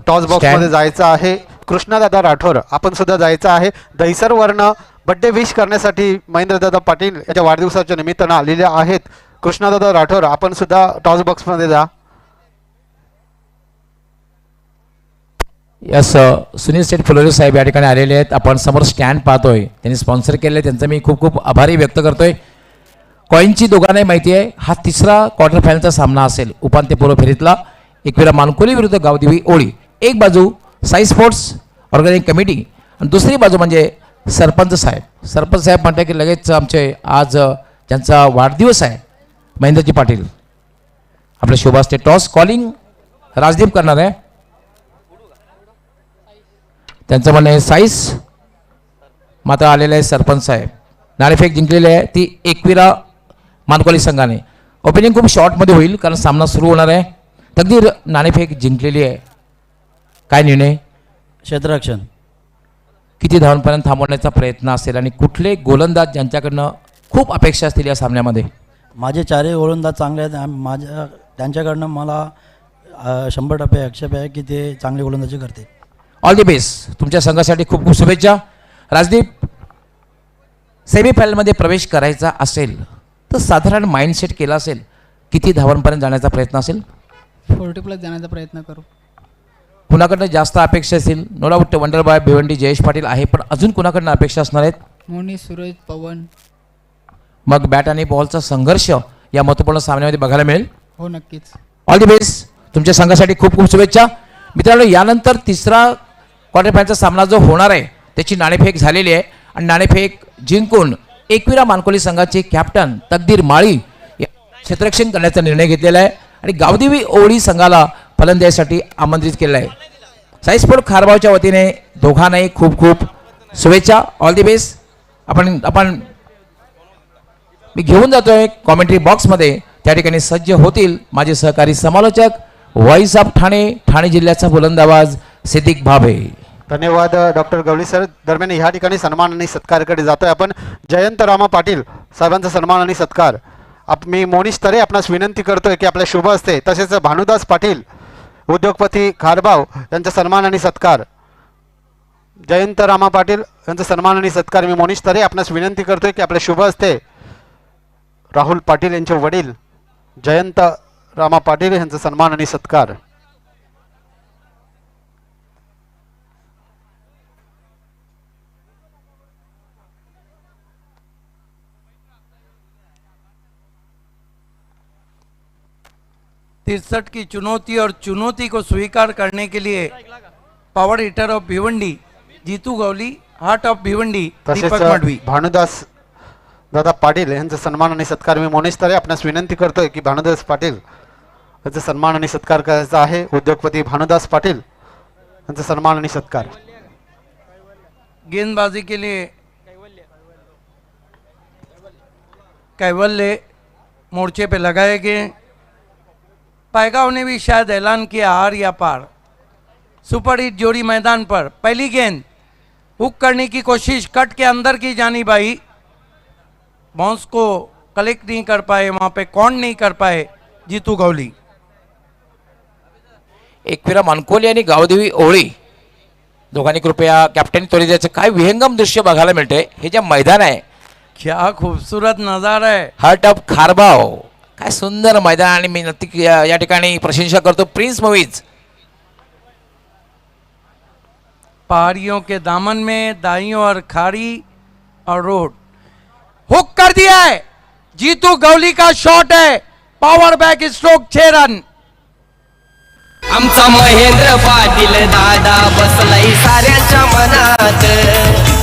टॉस बॉक्स मध्ये जायचं आहे कृष्णादादा राठोर, आपण सुद्धा जायचं आहे. दहिसर वर्ण बर्थडे विश करण्यासाठी महेंद्रदादा पाटील याच्या वाढदिवसाच्या निमित्तानं आलेले आहेत. कृष्णादादा राठोर, आपण सुद्धा टॉस बॉक्स मध्ये जा. यस सुनील शेठ फुलोरे साहेब या ठिकाणी आलेले आहेत. आपण समोर स्टँड पाहतोय, त्यांनी स्पॉन्सर केले, त्यांचा मी खूप खूप आभारी व्यक्त करतोय. कॉईनची दोघांनाही माहिती आहे, हा तिसरा क्वार्टर फायनलचा सामना असेल उपांत्यपूर्व फेरीतला. एकविरा मानकोली विरुद्ध गावदेवी ओळी. एक बाजू साई स्पोर्ट्स ऑर्गनायझिंग कमिटी आणि दुसरी बाजू म्हणजे सरपंच साहेब. सरपंच साहेब म्हणतात की लगेच आमचे आज ज्यांचा वाढदिवस आहे महेंद्रजी पाटील, आपल्या शोभा स्टे टॉस कॉलिंग राजदीप करणार आहे. त्यांचं म्हणणं आहे साईस मात्र आलेलं आहे सरपंच साहेब. नाणेफेक जिंकलेली आहे ती एकविरा मानकोली संघाने. ओपनिंग खूप शॉर्टमध्ये होईल कारण सामना सुरू होणार आहे. तकदीर नाणेफेक जिंकलेली आहे, काय निर्णय? क्षेत्ररक्षण. किती धावांपर्यंत थांबवण्याचा प्रयत्न असेल आणि कुठले गोलंदाज ज्यांच्याकडनं खूप अपेक्षा असतील या सामन्यामध्ये? माझे चारही गोलंदाज चांगले आहेत. त्यांच्याकडनं मला 100% आक्षेप आहे की ते चांगले गोलंदाजी करते. All the best. तुमच्या संघासाठी खूप खूप शुभेच्छा. राजदीप, सेमीफायनलमध्ये प्रवेश करायचा असेल तर साधारण माइंडसेट केला असेल, किती धावांपर्यंत जाण्याचा प्रयत्न असेल? 40+ जाण्याचा प्रयत्न करू. कुणाकडनं जास्त अपेक्षा असतील? No doubt wonder boy Bhiwandi Jayesh Patil आहे, पण अजून कुणाकडनं अपेक्षा असणार आहेत? मोनी, सूरज, पवन. मग बॅट आणि बॉलचा संघर्ष या महत्त्वपूर्ण सामन्यामध्ये बघायला मिळेल. हो नक्कीच. All the best. तुमच्या संघासाठी खूप खूप शुभेच्छा. मित्रांनो, यानंतर तिसरा क्वार्टर फायनलचा सामना जो होणार आहे त्याची नाणेफेक झालेली आहे आणि नाणेफेक जिंकून एकविरा मानकोली संघाचे कॅप्टन तकदीर माळी क्षेत्ररक्षण करण्याचा निर्णय घेतलेला आहे आणि गावदेवी ओळी संघाला फलंदाजीसाठी आमंत्रित केलेलं आहे. साई स्पोर्ट खारबावच्या वतीने दोघांनाही खूप खूप शुभेच्छा. All the best. आपण मी घेऊन जातोय कॉमेंट्री बॉक्समध्ये, त्या ठिकाणी सज्ज होतील माझे सहकारी समालोचक व्हॉइस ऑफ ठाणे जिल्ह्याचा बुलंदाबाज सिद्दीक भाभे. धन्यवाद डॉक्टर गवळी सर. दरम्यान ह्या ठिकाणी सन्मान आणि सत्कारकडे जातोय आपण. जयंत रामा पाटील साहेबांचा सन्मान आणि सत्कार. मी मोनिश तरे आपणास विनंती करतोय की आपल्या शुभ असते, तसेच भानुदास पाटील उद्योगपती खारबाव यांचा सन्मान आणि सत्कार. जयंत रामा पाटील यांचा सन्मान आणि सत्कार. मी मोनिश तरे आपणास विनंती करतोय की आपल्या शुभ असते राहुल पाटील यांचे वडील जयंत रामा पाटील यांचा सन्मान आणि सत्कार. तिरसठ की चुनौती और चुनौती को स्वीकार करने के लिए power hitter of Bhiwandi Jitu Gavli, heart of Bhiwandi Deepak Madvi. Bhanudas दादा पाटील यांचा सन्मान आणि सत्कार. मी मोनिश तरे आपणास विनंती करतोय की भानुदास पाटील यांचा सन्मान आणि सत्कार करायचा आहे. उद्योगपती भानुदास पाटील यांचा सन्मान आणि सत्कार. गेंदबाजी के लिए कैवल्य मोर्चे पे लगाए गए. पैगाव ने भी शायद ऐलान किया हार या पार. सुपर हिट जोड़ी मैदान पर पहली गेंद हुक करने की कोशिश, कट के अंदर की जानी बाई, बाउंस को कलेक्ट नहीं कर पाए, वहां पे कौन नहीं कर पाए जीतू गवली. एकविरा मानकोली आणि गावदेवी ओळी दोघांनी कृपया कॅप्टन तोरीद्याचं काय विहंगम दृश्य बघायला मिळतंय. हे जे मैदान आहे, क्या खूबसूरत नजारा है. हार्ट ऑफ खारबाव, काय सुंदर मैदान. आणि मी नक्की या ठिकाणी प्रशंसा करतो प्रिन्स मूवीज. पहाड़ियों के दामन में दाइयों और खाड़ी और रोड. हुक कर दिया है, जीतू गवली का शॉट है, पावर बैक स्ट्रोक 6 रन. आमचा महेंद्र पाटील दादा बसलाय साऱ्यांच्या मनात.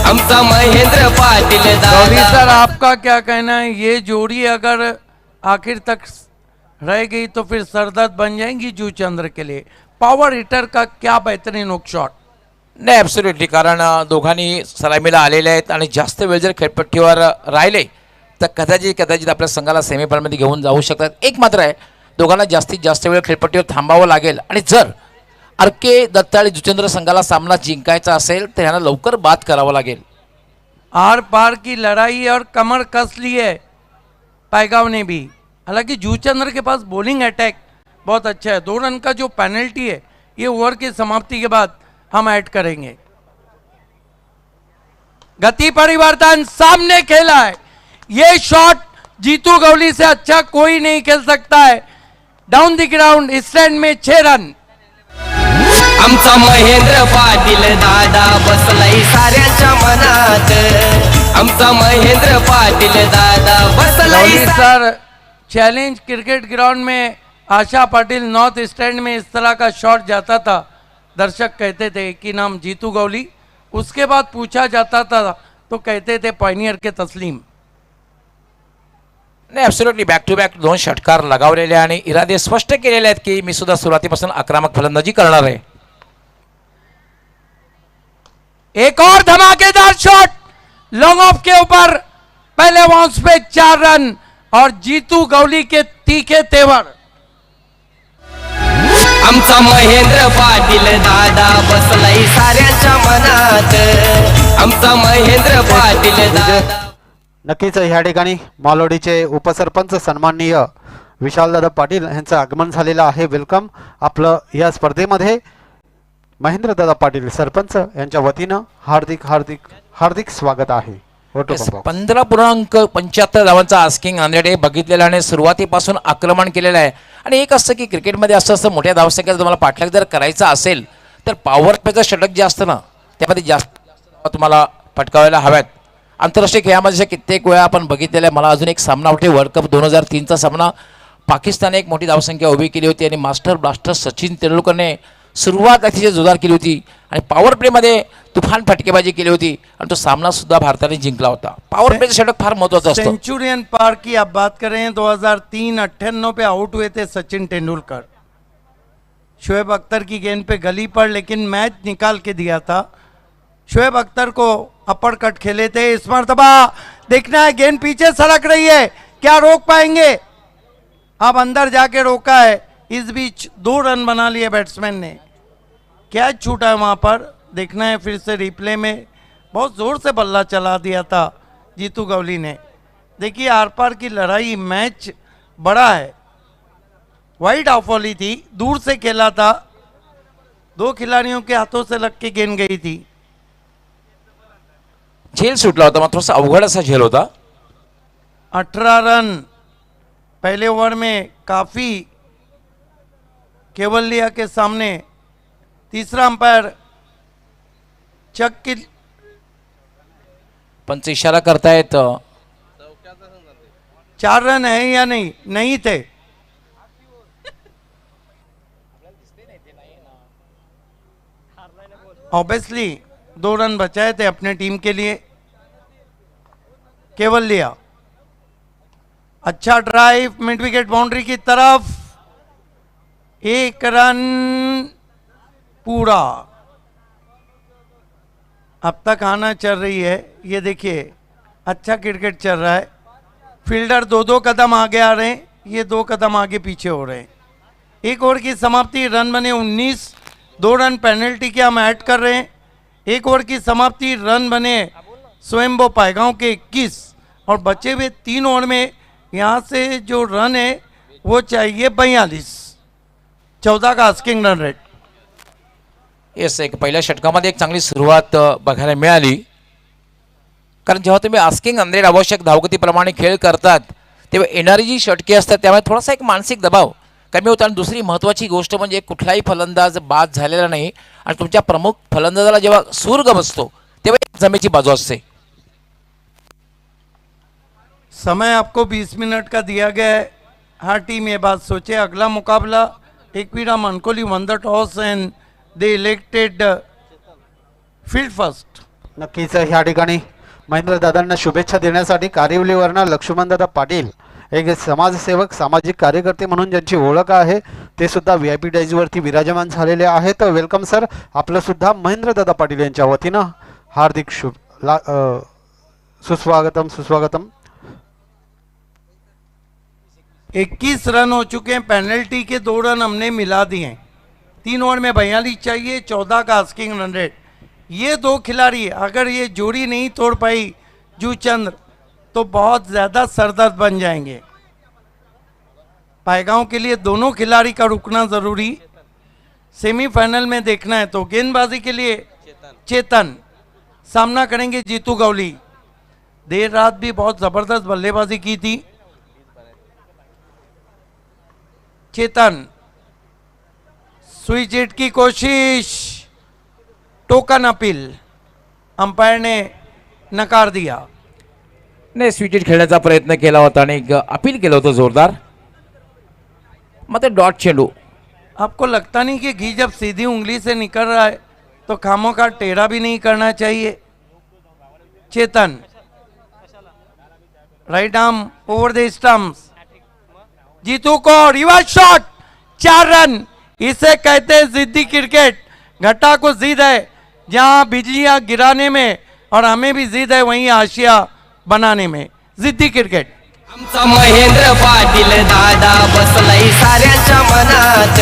आमचा महेंद्र पाटील गौरी दादा. सर, आपका क्या कहना है? ये जोड़ी अगर आखिर तक रह गई तो फिर सरदर्द बन जाएंगी जूचंद्र के लिए. पावर हिटर का क्या बेहतरीन हुक शॉट. नाही, ॲब्सोल्युटली. कारण दोघांनी सलामीला आलेले आहेत आणि जास्त वेळ जर खेळपट्टीवर राहिले तर कदाचित आपल्या संघाला सेमीफायनलमध्ये घेऊन जाऊ शकतात. एक मात्र आहे, दोघांना जास्तीत जास्त वेळ खेळपट्टीवर थांबावं लागेल आणि जर आरके दत्ताळी जुचंद्र संघाला सामना जिंकायचा असेल तर यांना लवकर बाद करावं लागेल. आर पार की लड़ाई और कमर कस ली है पैगाव ने भी. हालांकि जूचंद्र के पास बॉलिंग अटैक बहुत अच्छा है. 2 रन का जो पेनल्टी है ये ओवर की समाप्ति के बाद हम ऐड करेंगे. गति परिवर्तन सामने खेला है. ये शॉट जीतू गवली से अच्छा कोई नहीं खेल सकता है. डाउन द ग्राउंड स्टैंड में 6 रन. आमचा महेंद्र पाटील दादा बसलाय साऱ्यांच्या मनात आमचा महेंद्र पाटील दादा बसलाय lovely sir, challenge cricket ground में आशा पाटिल नॉर्थ स्टैंड में इस तरह का शॉट जाता था, दर्शक कहते थे कि नाम जीतू गौली, उसके बाद पूछा जाता था तो कहते थे पायनियर के तस्लीम. नाही ॲब्सोल्युटली बॅक टू बॅक 2 षटकार लगावलेले आणि इरादे स्पष्ट केलेले आहेत की मी सुद्धा सुरुवातीपासून आक्रमक फलंदाजी करणार आहे. एक और धमाकेदार शॉट लॉन्ग ऑफ के ऊपर, पहले बाउंस पे 4 रन और जीतू गौली के तीखे तेवर. आमचा महेंद्र पाटील दादा बसलाय साऱ्यांच्या मनात आमचा महेंद्र पाटील दादा. नक्कीच ह्या ठिकाणी मालोडीचे उपसरपंच सन्माननीय विशालदादा पाटील यांचं आगमन झालेलं आहे. वेलकम. आपलं या स्पर्धेमध्ये महेंद्रदादा पाटील सरपंच यांच्या वतीनं हार्दिक हार्दिक हार्दिक स्वागत आहे. 15.75 धावांचा आस्किंग अनरेट बघितलेला आणि सुरुवातीपासून आक्रमण केलेलं आहे. आणि एक असतं की क्रिकेटमध्ये असं असतं मोठ्या धावसंख्येचा तुम्हाला पाठलाग जर करायचा असेल तर पॉवर प्लेचं षटक जे असतं ना त्यामध्ये जास्त धावा तुम्हाला पटकावायला हव्यात. आंतरराष्ट्रीय खेळामध्ये कित्येक वेळा आपण बघितलेलं आहे. मला अजून एक सामना आठवते, वर्ल्ड कप 2003चा सामना. पाकिस्तानने एक मोठी धावसंख्या उभी केली होती आणि मास्टर ब्लास्टर सचिन तेंडुलकरने सुरुवात अतिशय जोरदार केली होती आणि पॉवर प्लेमध्ये तुफान फटकेबाजी केली होती आणि तो सामना सुद्धा भारताने जिंकला होता. पॉवर प्लेचं षटक फार महत्त्वाचं असतं. सेंचुरियन पार की आप बात कर रहे हैं, 2003 98 पे आउट हुए थे सचिन तेंदुलकर. शोएब अख्तर की गेंद पे गली पर, लेकिन मैच निकाल के दिया था. शोएब अख्तर को अपर कट खेले थे. इस मरतबा देखना है गेंद पीछे सड़क रही है, क्या रोक पाएंगे? अब अंदर जाके रोका है. इस बीच 2 रन बना लिए बैट्समैन ने. कैच छूटा है वहाँ पर, देखना है फिर से रिप्ले में. बहुत ज़ोर से बल्ला चला दिया था जीतू गौली ने. देखिए आर पार की लड़ाई, मैच बड़ा है. वाइड ऑफ वाली थी, दूर से खेला था, 2 खिलाड़ियों के हाथों से लग के गेंद गई थी. झेल सुटला होता, मात्र थोडासा अवघड असा झेल होता. 18 रन पहले ओवर में, काफ़ी केवलिया के सामने. तीसरा अंपायर चक की पंच इशारा करतायत. 4 रन है या नहीं? नहीं थे. ऑब्वियसली 2 रन बचाए थे अपने टीम के लिए. केवलिया अच्छा ड्राइव मिड विकेट बाउंड्री की तरफ, 1 रन पूरा. अब तक आना चल रही है. ये देखिए अच्छा क्रिकेट चल रहा है. फील्डर 2-2 कदम आगे आ रहे हैं, ये 2 कदम आगे पीछे हो रहे हैं. 1 ओवर की समाप्ति, रन बने 19, 2 रन पेनल्टी के हम ऐड कर रहे हैं. 1 ओवर की समाप्ति, रन बने स्वयंभो पायगांव के 21 और बचे हुए 3 ओवर में यहाँ से जो रन है वो चाहिए 42. 14 का आस्किंग रन रेट. येस, एक पहिल्या षटकामध्ये एक चांगली सुरुवात बघायला मिळाली. कारण जेव्हा तुम्ही आस्किंग अनरेट आवश्यक धावगतीप्रमाणे खेळ करतात तेव्हा येणारी जी षटके असतात त्यामुळे थोडासा एक मानसिक दबाव कमी होतो. आणि दुसरी महत्त्वाची गोष्ट म्हणजे कुठलाही फलंदाज बाद झालेला नाही आणि तुमच्या प्रमुख फलंदाजाला जेव्हा सूर गमजतो तेव्हा एक जमेची बाजू असते. समय आपको 20 मिनट का दिया गया है. हर टीम ये बात सोचे, अगला मुकाबला Ekvira Mankoli won the toss and they elected field first. नक्कीच ह्या ठिकाणी महेंद्रदादांना शुभेच्छा देण्यासाठी कारिवलीवरनं लक्ष्मणदादा पाटील, एक समाजसेवक सामाजिक कार्यकर्ते म्हणून ज्यांची ओळख आहे ते सुद्धा VIP डायजवरती विराजमान झालेले आहेत. Welcome sir. आपलं सुद्धा महेंद्रदादा पाटील यांच्या वतीनं हार्दिक सुस्वागतम सुस्वागतम. 21 रन हो चुके हैं. पेनल्टी के 2 रन हमने मिला दिए हैं. 3 ओवर में 42 चाहिए, 14 का आस्किंग रन रेट. ये 2 खिलाड़ी अगर ये जोड़ी नहीं तोड़ पाई जूचंद्र तो बहुत ज़्यादा सरदर्द बन जाएंगे. पायगांव के लिए दोनों खिलाड़ी का रुकना ज़रूरी. सेमीफाइनल में देखना है तो गेंदबाजी के लिए चेतन सामना करेंगे जीतू गौली. देर रात भी बहुत ज़बरदस्त बल्लेबाजी की थी. चेतन स्विच हिट की कोशिश, टोकन अपील, अंपायर ने नकार दिया. नाही स्विच खेळण्याचा प्रयत्न केला होता आणि एक अपील केलं होतं जोरदार, मात्र डॉट चेंडू. आपको लगता नहीं कि घी जब सीधी उंगली से निकल रहा है तो खामों का टेढ़ा भी नहीं करना चाहिए. Chetan, right arm over the stumps, Jitu को रिवर्स शॉट, 4 रन. इसे कहते हैं जिद्दी क्रिकेट. घटा को जिद है, जहां बिजलियां गिराने में और हमें भी जिद है वहीं आशिया बनाने में. जिद्दी क्रिकेट. आमचा महेंद्र पाटील दादा बसलाय साऱ्यांच्या मनात.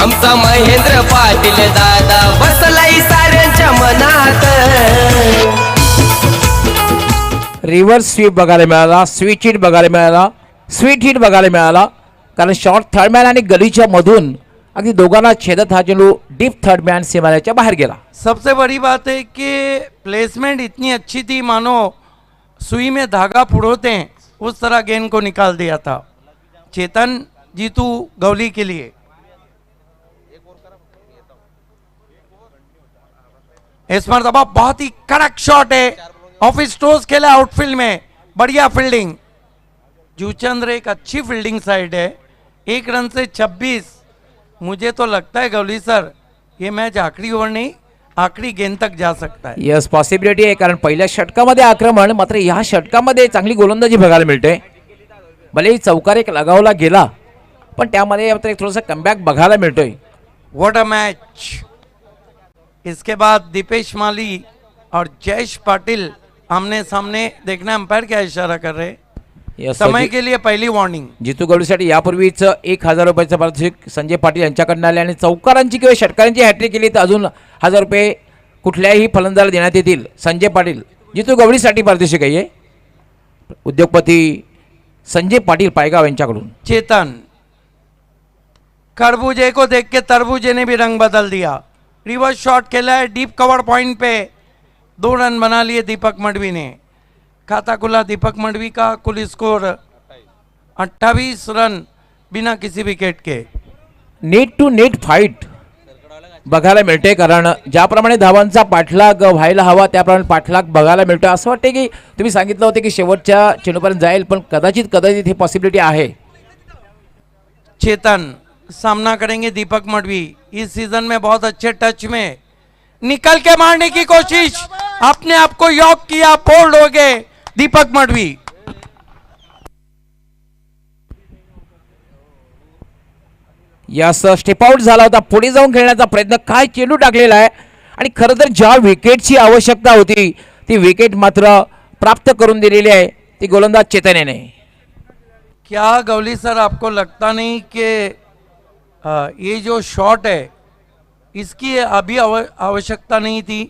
आमचा महेंद्र पाटील दादा बसलाय साऱ्यांच्या मनात. रिव्हर्स स्वीप बघायला मिळाला, स्विच हिट बघायला मिळाला, स्वीट हिट बघायला मिळाला, कारण शॉर्ट थर्डमॅन आणि गलीच्या मधून अगदी दोघांना छेदत हा चेंडू डीप थर्डमॅन सीमारेषेच्या बाहेर गेला. सबसे बड़ी बात है कि प्लेसमेंट इतनी अच्छी थी मानो सुई में धागा पुरोते हैं उस तरह गेंद को निकाल दिया था. चेतन, जीतू गौली के लिए. इस मरतबा बहुत ही कड़क शॉट है, ऑफिस टोस खेला आउटफील्ड में, बढ़िया फील्डिंग. जूचंद्र एक अच्छी फील्डिंग साइड है. 1 रन से 26. मुझे तो लगता है गौली सर ये मैच आखिरी ओवर नहीं आखिरी गेंद तक जा सकता है. यस पॉसिबिलिटी आहे, कारण पहिल्या षटकामध्ये आक्रमण, मात्र ह्या षटकामध्ये चांगली गोलंदाजी बघायला मिळते. भले चौकार एक लगावला गेला पण त्यामध्ये मात्र एक थोडासा कमबॅक बघायला मिळतोय. What a match. इसके बाद दीपेश माली और जयेश पाटिल आमने सामने. देखना अंपायर क्या इशारा कर रहे हैं. यस समय के लिए पहली वार्निंग. जितू गवळीसाठी यापूर्वीच 1,000 रुपयाचं पारितोषिक संजय पाटील यांच्याकडनं आले आणि चौकारांची किंवा षटकारांची हॅट्रिक केली तर अजून 1,000 रुपये कुठल्याही फलंदाजाला देण्यात येतील. संजय पाटील जितू गवळीसाठी पारितोषिक आहे उद्योगपती संजय पाटील पायगाव यांच्याकडून. चेतन, खरबूजे को देख के तरबूजे ने भी रंग बदल दिया. रिवर्स शॉट खेला है डीप कवर पॉइंट पे. 2 रन बना लिए दीपक मडवी ने. खाता खुला दीपक मडवी का. कुल स्कोर 28 रन बिना किसी विकेट के. नेट टू नेट फाईट बघायला मिळते, कारण ज्याप्रमाणे धावांचा पाठलाग व्हायला हवा त्याप्रमाणे पाठलाग बघायला मिळतो. असं वाटते की तुम्ही सांगितलं होतं की शेवटच्या चेंडूपर्यंत जाईल, पण कदाचित ही पॉसिबिलिटी आहे. चेतन सामना करेंगे दीपक मडवी. इस सीजन में बहुत अच्छे टच में निकल के मारने की कोशिश, अपने आप को यॉक किया, बोल्ड हो गए दीपक मडवी. यास स्टेप आउट झाला होता, पुढे जाऊन खेळण्याचा प्रयत्न, काय चेंडू टाकलेला आहे. आणि खरं तर ज्या विकेटची आवश्यकता होती ती विकेट मात्र प्राप्त करून दिलेली आहे ती गोलंदाज चेतन याने. क्या गौली सर आपको लगता नहीं कि ये जो शॉट है इसकी अभी आवश्यकता नहीं थी,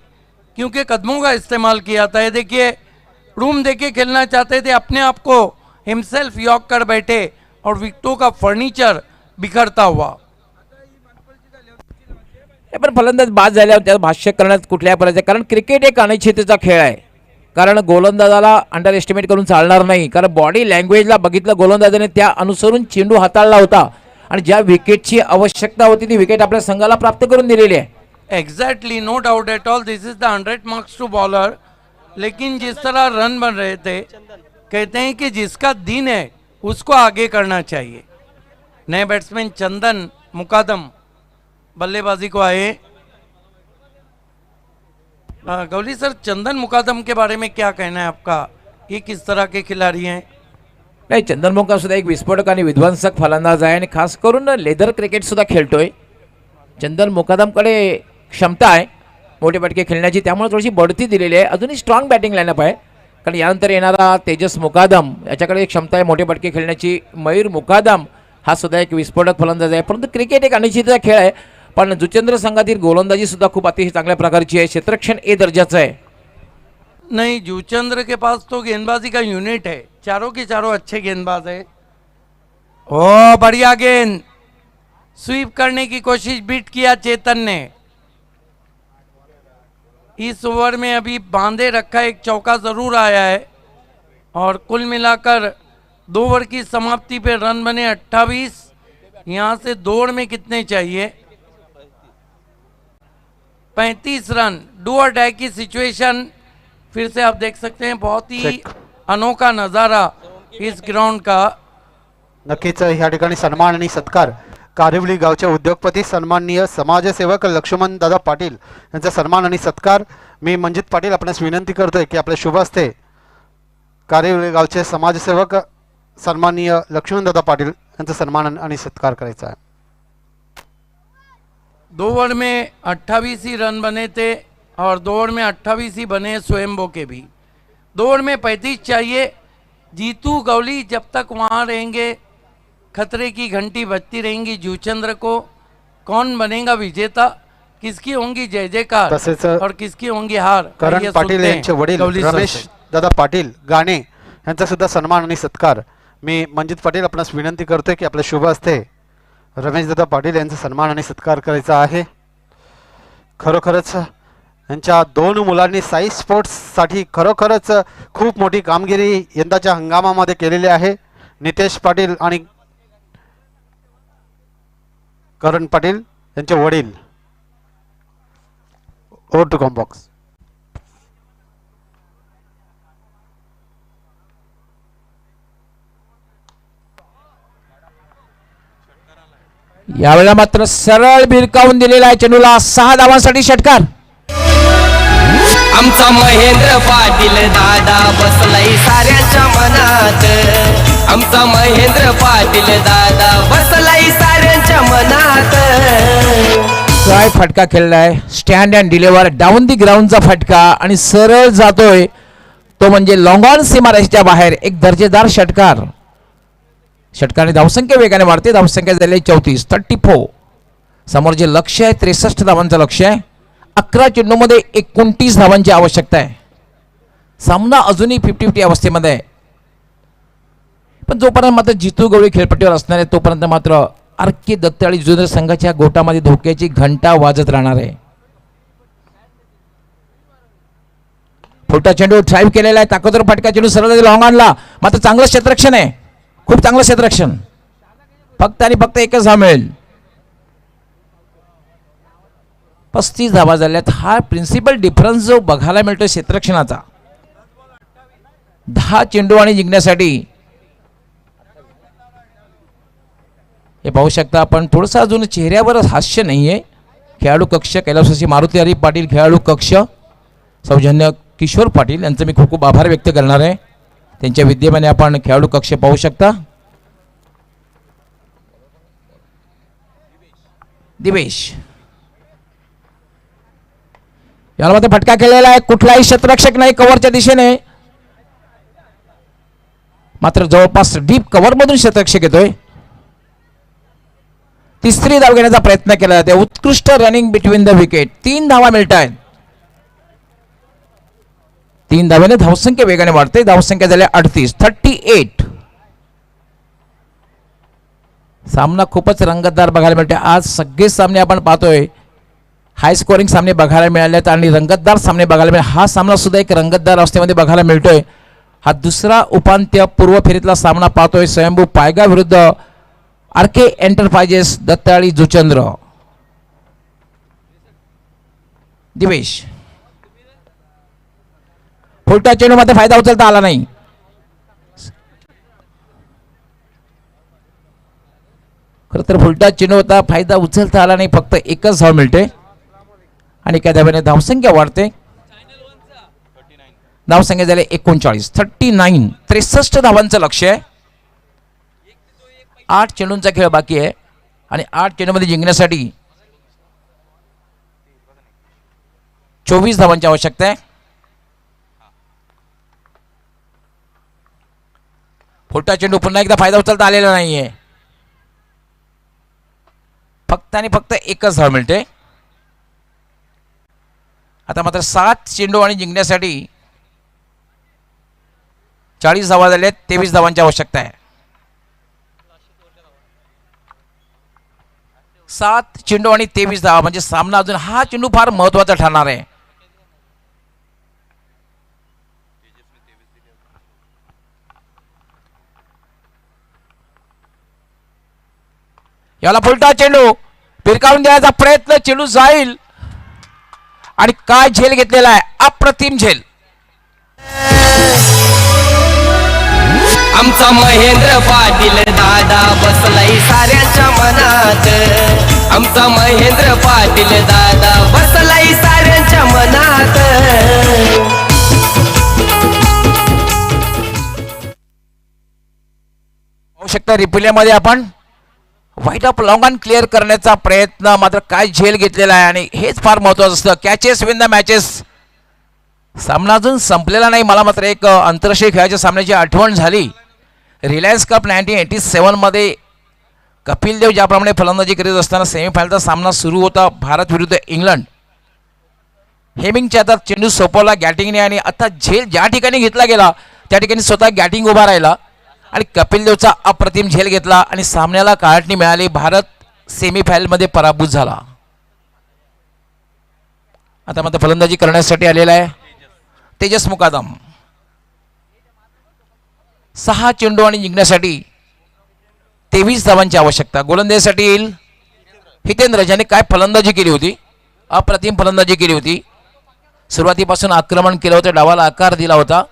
क्योंकि कदमों का इस्तेमाल किया था. ये देखिए रूम देके खेलना चाहते थे, अपने आप को हिमसेल्फ यॉक कर बैठे और विकेटों का फर्नीचर बिखरता हुआ. पण फलंदाज बाद झाल्यावर त्याचं भाष्य करण्यात कुठल्या पर्याय, कारण क्रिकेट एक अनिश्चिततेचा खेळ आहे. कारण गोलंदाजाला अंडर एस्टिमेट करून चालणार नाही, कारण बॉडी लँग्वेजला बघितलं गोलंदाजाने त्या अनुसरून चेंडू हाताळला होता आणि ज्या विकेटची आवश्यकता होती ती विकेट आपल्या संघाला प्राप्त करून दिलेली आहे. Exactly, no doubt at all, this is the 100 marks to bowler. लेकिन जिस तरह रन बन रहे थे, कहते हैं कि जिसका दिन है उसको आगे करना चाहिए. नए बैट्समैन चंदन मुकादम बल्लेबाजी को आए. गौली सर, चंदन मुकादम के बारे में क्या कहना है आपका, ये किस तरह के खिलाड़ी हैं. नाही, चंदन मोका सुद्धा एक विस्फोटक आणि विध्वंसक फलंदाज आहे आणि खास करून लेदर क्रिकेट सुद्धा खेळतोय. चंदन मुकादमकडे क्षमता आहे मोठे फटके खेळण्याची, त्यामुळे थोडीशी बढती दिलेली आहे. अजूनही स्ट्रॉंग बॅटिंग लाईनअप आहे, कारण यानंतर येणारा तेजस मुकादम याच्याकडे एक क्षमता आहे मोठे फटके खेळण्याची. मयूर मुकादम हा सुद्धा एक विस्फोटक फलंदाज आहे. परंतु क्रिकेट एक अनिश्चितचा खेळ आहे, पण जुचेंद्र संघातील गोलंदाजी सुद्धा खूप अतिशय चांगल्या प्रकारची आहे. क्षेत्ररक्षण ए दर्जाचं आहे. नहीं, जूचंद्र के पास तो गेंदबाजी का यूनिट है, चारों के चारों अच्छे गेंदबाज है. ओ बढ़िया गेंद, स्वीप करने की कोशिश बीट किया चेतन ने. इस ओवर में अभी बांधे रखा एक चौका जरूर आया है और कुल मिलाकर 2 ओवर की समाप्ति पे रन बने 28. यहाँ से 2 ओवर में कितने चाहिए. 35 रन, डू और डाई की सिचुएशन फिर से आप देख सकते हैं। बहुत ही चेक। अनोखा नज़ारा इस ग्राउंड का। नक्कीच ह्या ठिकाणी सन्मान आणि सत्कार कारिवली गावचे उद्योगपती सन्माननीय समाजसेवक लक्ष्मण दादा पाटील यांचा सन्मान आणि सत्कार मी मंजित पाटील आपणास विनंती करतोय की आपल्या शुभ हस्ते कारिवली गावचे समाजसेवक सन्माननीय लक्ष्मण दादा पाटील यांचा सन्मान आणि सत्कार करायचा आहे। 2 ओवर में 28 ही रन बने थे और 2 ओवर में 28 ही बने स्वयंभो के भी। 2 ओवर में 35 चाहिए। जीतू गौली जब तक वहाँ रहेंगे खतरे की घंटी बजती रहेंगी। जूचंद्र को कौन बनेगा विजेता, किसकी होंगी जय जयकार तसेच और किसकी होंगी हार, करण आइए पाटील सुनते हैं यांचे वडील गौली सर रमेश से। दादा पाटील गाणे यांचा सुद्धा सन्मान आणि सत्कार मी मंजित पाटील आपणास विनंती करतोय की आपल्या शुभ हस्ते रमेश दादा पाटील यांचा सन्मान आणि सत्कार करायचा आहे। खरोखरच यांच्या 2 मुलांनी साई स्पोर्ट्ससाठी खरोखरच खूप मोठी कामगिरी यंदाच्या हंगामामध्ये केलेली आहे। नितेश पाटील आणि करण पाटील यांचे वडील। ओव्हर टू कॉम्बॉक्स। यावेळेला मात्र सरळ भिरकावून दिलेला आहे चेंडूला 6 धावांसाठी षटकार। आमचा महेंद्र पाटील दादा बसलाय साऱ्यांच्या मनात, आमचा महेंद्र पाटील दादा बसलाय साऱ्यांच्या मनात। काय फटका खेळलाय, stand and deliver down the ग्राउंडचा फटका आणि सरळ जातोय तो म्हणजे लॉंग ऑन सीमारेषेच्या बाहेर। एक दर्जेदार षटकार। षटकाने धावसंख्या वेगाने वाढते। धावसंख्या झाली 34, 34। समोर जे लक्ष्य आहे 63 धावांचं लक्ष्य आहे। 11 चेंडूमध्ये 29 धावांची आवश्यकता आहे। सामना अजूनही 50-50 अवस्थेमध्ये आहे। पण जोपर्यंत मात्र जितू गवळी खेळपट्टीवर असणार आहे तोपर्यंत मात्र आर.के. दत्ताळी जुनियर संघाच्या गोटामध्ये धोक्याची घंटा वाजत राहणार आहे। फुटा चेंडू ड्राईव्ह केलेला आहे, ताकदवर फटका चेंडू सरळ लॉंग ऑनला, मात्र चांगलं क्षेत्ररक्षण आहे, खूप चांगलं क्षेत्ररक्षण। फक्त आणि फक्त एकच धाव मिळेल। 35 धावा झाल्यात। हा प्रिन्सिपल डिफरन्स जो बघायला मिळतो क्षेत्ररक्षणाचा। 10 चेंडू आणि जिंकण्यासाठी हे पाहू शकता आपण। थोडंसं अजून चेहऱ्यावर हास्य नाहीये। खेळाडू कक्ष कैलासवासी मारुती हरी पाटील खेळाडू कक्ष सौजन्य किशोर पाटील यांचं मी खूप खूप आभार व्यक्त करणार आहे। त्यांच्या विद्यमाने आपण खेळाडू कक्ष पाहू शकता। दिवेश याला मात्र फटका केलेला आहे। कुठलाही क्षेत्ररक्षक नाही कव्हरच्या दिशेने, मात्र जवळपास डीप कव्हर मधून क्षेत्ररक्षक येतोय। तिसरी धाव घेण्याचा प्रयत्न केला जाते। उत्कृष्ट रनिंग बिटवीन द विकेट। 3 धावा मिळत आहेत। 3 धावेने धावसंख्या वेगाने वाढते। धावसंख्या झाल्या 38, 38। सामना खूपच रंगतदार बघायला मिळते। आज सगळे सामने आपण पाहतोय हाय स्कोरिंग सामने बघायला मिळालेत आणि रंगतदार सामने बघायला मिळाले। हा सामना सुद्धा एक रंगतदार अवस्थेमध्ये बघायला मिळतोय। हा दुसरा उपांत्य पूर्व फेरीतला सामना पाहतोय स्वयंभू पायगा विरुद्ध आर.के. एंटरप्राइजेस दत्ताळी जुचंद्र। दिवेश फुलटा चेंडू मध्ये फायदा उचलता आला नाही। खरं तर फुलटा चेंडू होता, फायदा उचलता आला नाही। फक्त एकच धाव मिळते आणि एका धावेने धावसंख्या वाढते। धावसंख्या झाली 39, 39। 63 धावांचं लक्ष्य आहे। 8 चेंडूंचा खेळ बाकी आहे आणि 8 चेंडूमध्ये जिंकण्यासाठी 24 धावांची आवश्यकता आहे। फुलटा चेंडू पुन्हा एकदा फायदा उचलता आलेला नाहीये। फक्त आणि फक्त एकच धाव मिळते। आता मात्र 7 चेंडू आणि जिंकण्यासाठी 40 धावा झाल्यात। 23 धावांची आवश्यकता आहे। 7 चेंडू आणि 23 धावा म्हणजे सामना अजून हा चेंडू फार महत्वाचा ठरणार आहे। याला फुलटा चेंडू भिरकावून द्यायचा प्रयत्न, चेंडू जाईल आणि काय झेल घेतलेला आहे, अप्रतिम झेल. आमचा महेंद्र पाटील दादा बसलाय साऱ्यांच्या मनात. आमचा महेंद्र पाटील दादा बसलाय साऱ्यांच्या मनात. पाहू शकता रिप्लेमध्ये आपण white off long on clear करण्याचा प्रयत्न, मात्र काय झेल घेतलेला आहे आणि हेच फार महत्वाचं असतं. Catches win the matches. सामना अजून संपलेला नाही. मला मात्र एक आंतरराष्ट्रीय खेळाच्या सामन्याची आठवण झाली. रिलायन्स कप 1987 मध्ये कपिल देव ज्याप्रमाणे फलंदाजी करीत असताना सेमीफायनलचा सामना सुरू होता भारत विरुद्ध इंग्लंड. हेमिंगच्या हातात चेंडू सोपवला गॅटिंगने आणि आता झेल ज्या ठिकाणी घेतला गेला त्या ठिकाणी स्वतः गॅटिंग उभा राहिला आणि कपिल देवचा अप्रतिम झेल घेतला आणि सामन्याला काळाटणी मिळाली. भारत सेमीफायनलमध्ये पराभूत झाला. आता मात्र फलंदाजी करण्यासाठी आलेला आहे तेजस मुकादम. 6 चेंडू आणि जिंकण्यासाठी 23 धावांची आवश्यकता. गोलंदाजीसाठी येईल हितेंद्र, ज्याने काय फलंदाजी केली होती, अप्रतिम फलंदाजी केली होती. सुरुवातीपासून आक्रमण केलं होतं, डावाला आकार दिला होता.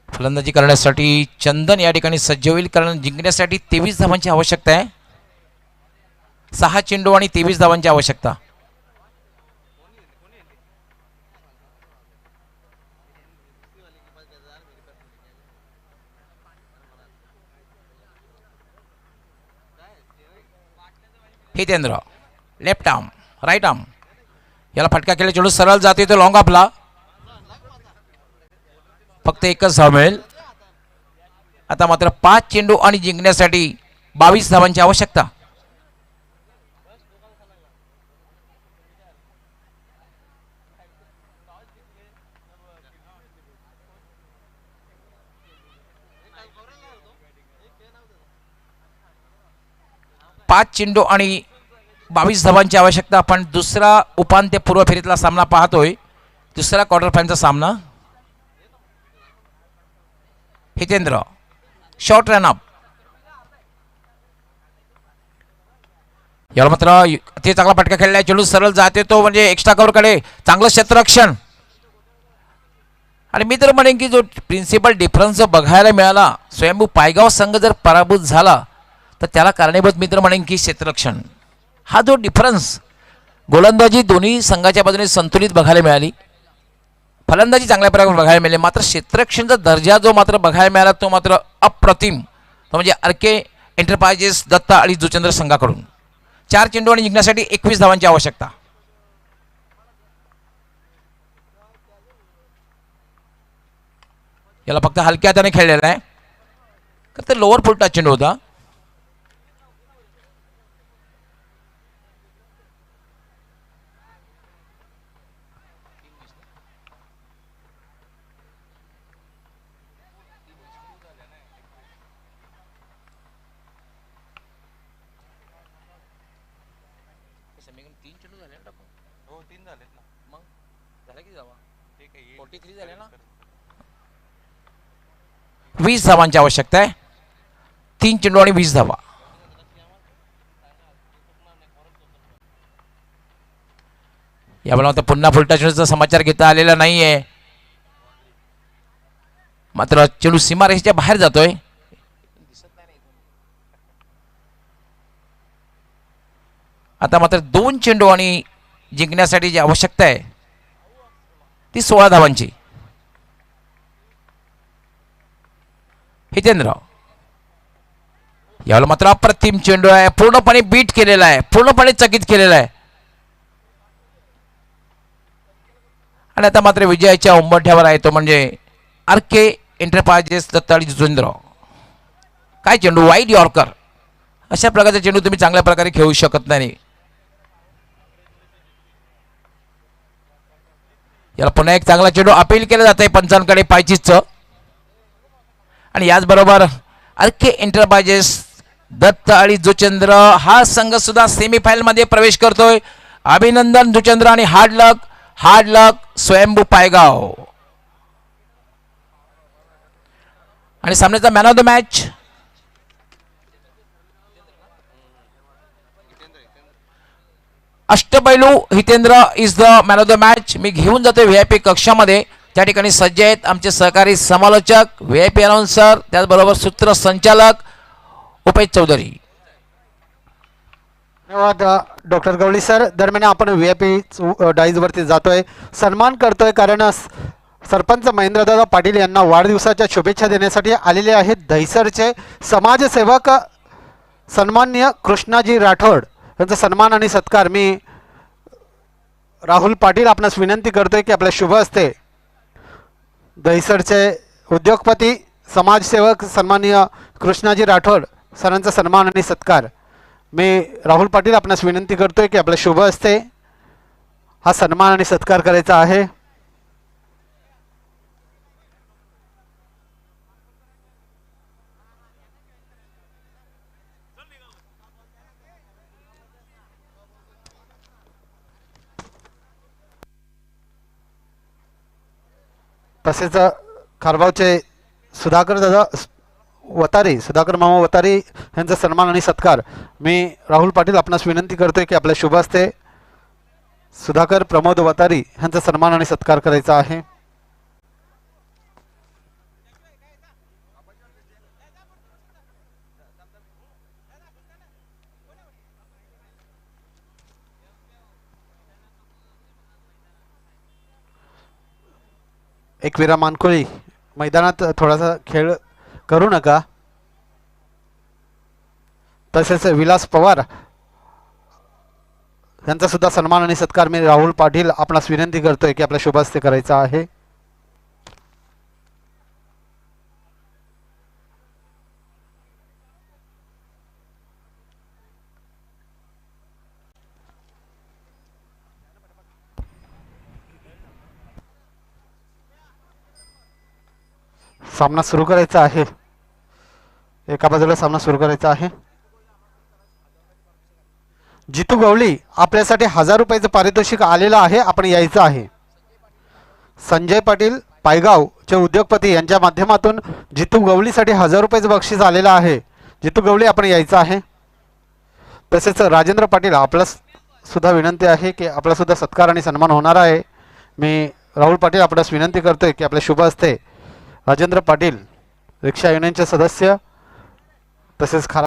फलंदाजी करण्यासाठी चंदन या ठिकाणी सज्ज होईल, कारण जिंकण्यासाठी 23 धावांची आवश्यकता आहे. 6 चेंडू आणि 23 धावांची आवश्यकता. Hitendra left arm right arm, याला फटका केला, चेंडू सरळ जाते तो लॉंग ऑफला. फक्त एकच धाव मिळेल. आता मात्र 5 चेंडू आणि जिंकण्यासाठी 22 धावांची आवश्यकता. पाच चेंडू आणि 22 धावांची आवश्यकता. आपण दुसरा उपांत्यपूर्व फेरीतला सामना पाहतोय, दुसरा क्वार्टर फायनलचा सामना. हितेंद्र शॉर्ट रन अप, याला मात्र ते चांगला फटका खेळलाय, चेंडू सरळ जाते तो म्हणजे एक्स्ट्रा कव्हर कडे. चांगलं क्षेत्ररक्षण. आणि मी तर म्हणेन की जो प्रिन्सिपल डिफरन्स जो बघायला मिळाला, स्वयंभू पायगाव संघ जर पराभूत झाला तर त्याला कारणीभूत मी तर म्हणेन की क्षेत्ररक्षण. हा जो डिफरन्स, गोलंदाजी दोन्ही संघाच्या बाजूने संतुलित बघायला मिळाली, फलंदाजी चांगल्या प्रकारे बघायला मिळाली, मात्र क्षेत्ररक्षणचा दर्जा जो मात्र बघायला मिळाला तो मात्र अप्रतिम. तो म्हणजे आरके एंटरप्राइजेस दत्ता आणि जुचंद्र संघाकडून. 4 चेंडू आणि जिंकण्यासाठी 21 धावांची आवश्यकता. याला फक्त हलक्या हाताने खेळलेला आहे, तर ते लोअर फुलटा चेंडू होता. हो 3 झालेत ना. मग झालं की जावा ते काही 43 झाले ना. 20 धावांची आवश्यकता आहे. 3 चेंडू आणि 20 धावा. यावेळेला आता पुन्हा फुलटा चेंडूचा समाचार घेता आलेला नाहीये, मात्र चेंडू सीमारेषेच्या बाहेर जातोय. आता मात्र 2 चेंडू आणि जिंकण्यासाठी जी आवश्यकता आहे ती 16 धावांची. हितेंद्र, यावेळेला मात्र अप्रतिम चेंडू आहे, पूर्णपणे बीट केलेला आहे, पूर्णपणे चकित केलेला आहे. आणि आता मात्र विजयाच्या उंबरठ्यावर आहे तो म्हणजे आरके एंटरप्राइजेस दत्ता आणि जुचेंद्र. काय चेंडू, वाईड यॉर्कर. अशा प्रकारचा चेंडू तुम्ही चांगल्या प्रकारे खेळू शकत नाही. याला पुन्हा एक चांगला चेंडू अपील केला जात आहे पंचांकडे पायचीचं. आणि याचबरोबर आरके एंटरप्राइजेस दत्त आणि जुचेंद्र हा संघ सुद्धा सेमीफायनल मध्ये प्रवेश करतोय. अभिनंदन जुचेंद्र आणि हार्ड लक. हार्ड लक स्वयंभू पायगाव. आणि सामन्याचा मॅन ऑफ द मॅच अष्टपैलू Hitendra is the man of the match. मी घेऊन जातो व्हीआयपी कक्षामध्ये. त्या ठिकाणी सज्ज आहेत आमचे सहकारी समालोचक, व्हीआयपी अनाउन्सर, त्याचबरोबर सूत्रसंचालक उपेश चौधरी. धन्यवाद डॉक्टर गवळी सर. दरम्यान आपण VIP डाईजवरती जातोय, सन्मान करतोय, कारण सरपंच महेंद्रदादा पाटील यांना वाढदिवसाच्या शुभेच्छा देण्यासाठी आलेले आहेत दहिसरचे समाजसेवक सन्माननीय कृष्णाजी राठोड यांचा सन्मान आणि सत्कार मी राहुल पाटील आपणास विनंती करतोय की आपल्या शुभ हस्ते दहिसरचे उद्योगपती समाजसेवक सन्माननीय कृष्णाजी राठोड सरांचा सन्मान आणि सत्कार मी राहुल पाटील आपणास विनंती करतोय की आपल्या शुभ हस्ते हा सन्मान आणि सत्कार करायचा आहे. तसेच खारबावचे सुधाकर मामा वतारी यांचा सन्मान आणि सत्कार मी राहुल पाटील आपणास विनंती करतोय की आपल्या शुभ हस्ते सुधाकर प्रमोद वतारी यांचा सन्मान आणि सत्कार करायचा आहे. एकवीरा मानकोळी मैदानात थोडासा खेळ करू नका. तसेच विलास पवार यांचा सुद्धा सन्मान आणि सत्कार मी राहुल पाटील आपणास विनंती करतोय की आपल्या शुभ हस्ते करायचा आहे. सामना सुरू करायचा आहे. एका बाजूला सामना सुरू करायचा आहे. जितू गवळी आपल्यासाठी 1000 रुपयाचं पारितोषिक आलेलं आहे, आपण यायचं आहे. संजय पाटील पायगावचे उद्योगपती यांच्या माध्यमातून जितू गवळीसाठी 1000 रुपयाचं बक्षीस आलेलं आहे. जितू गवळी आपण यायचं आहे. तसेच राजेंद्र पाटील आपला सुद्धा विनंती आहे की आपला सुद्धा सत्कार आणि सन्मान होणार आहे. मी राहुल पाटील आपल्यास विनंती करतोय की आपल्या शुभ हस्ते राजेंद्र पाटील रिक्षा युनियनचे सदस्य तसेच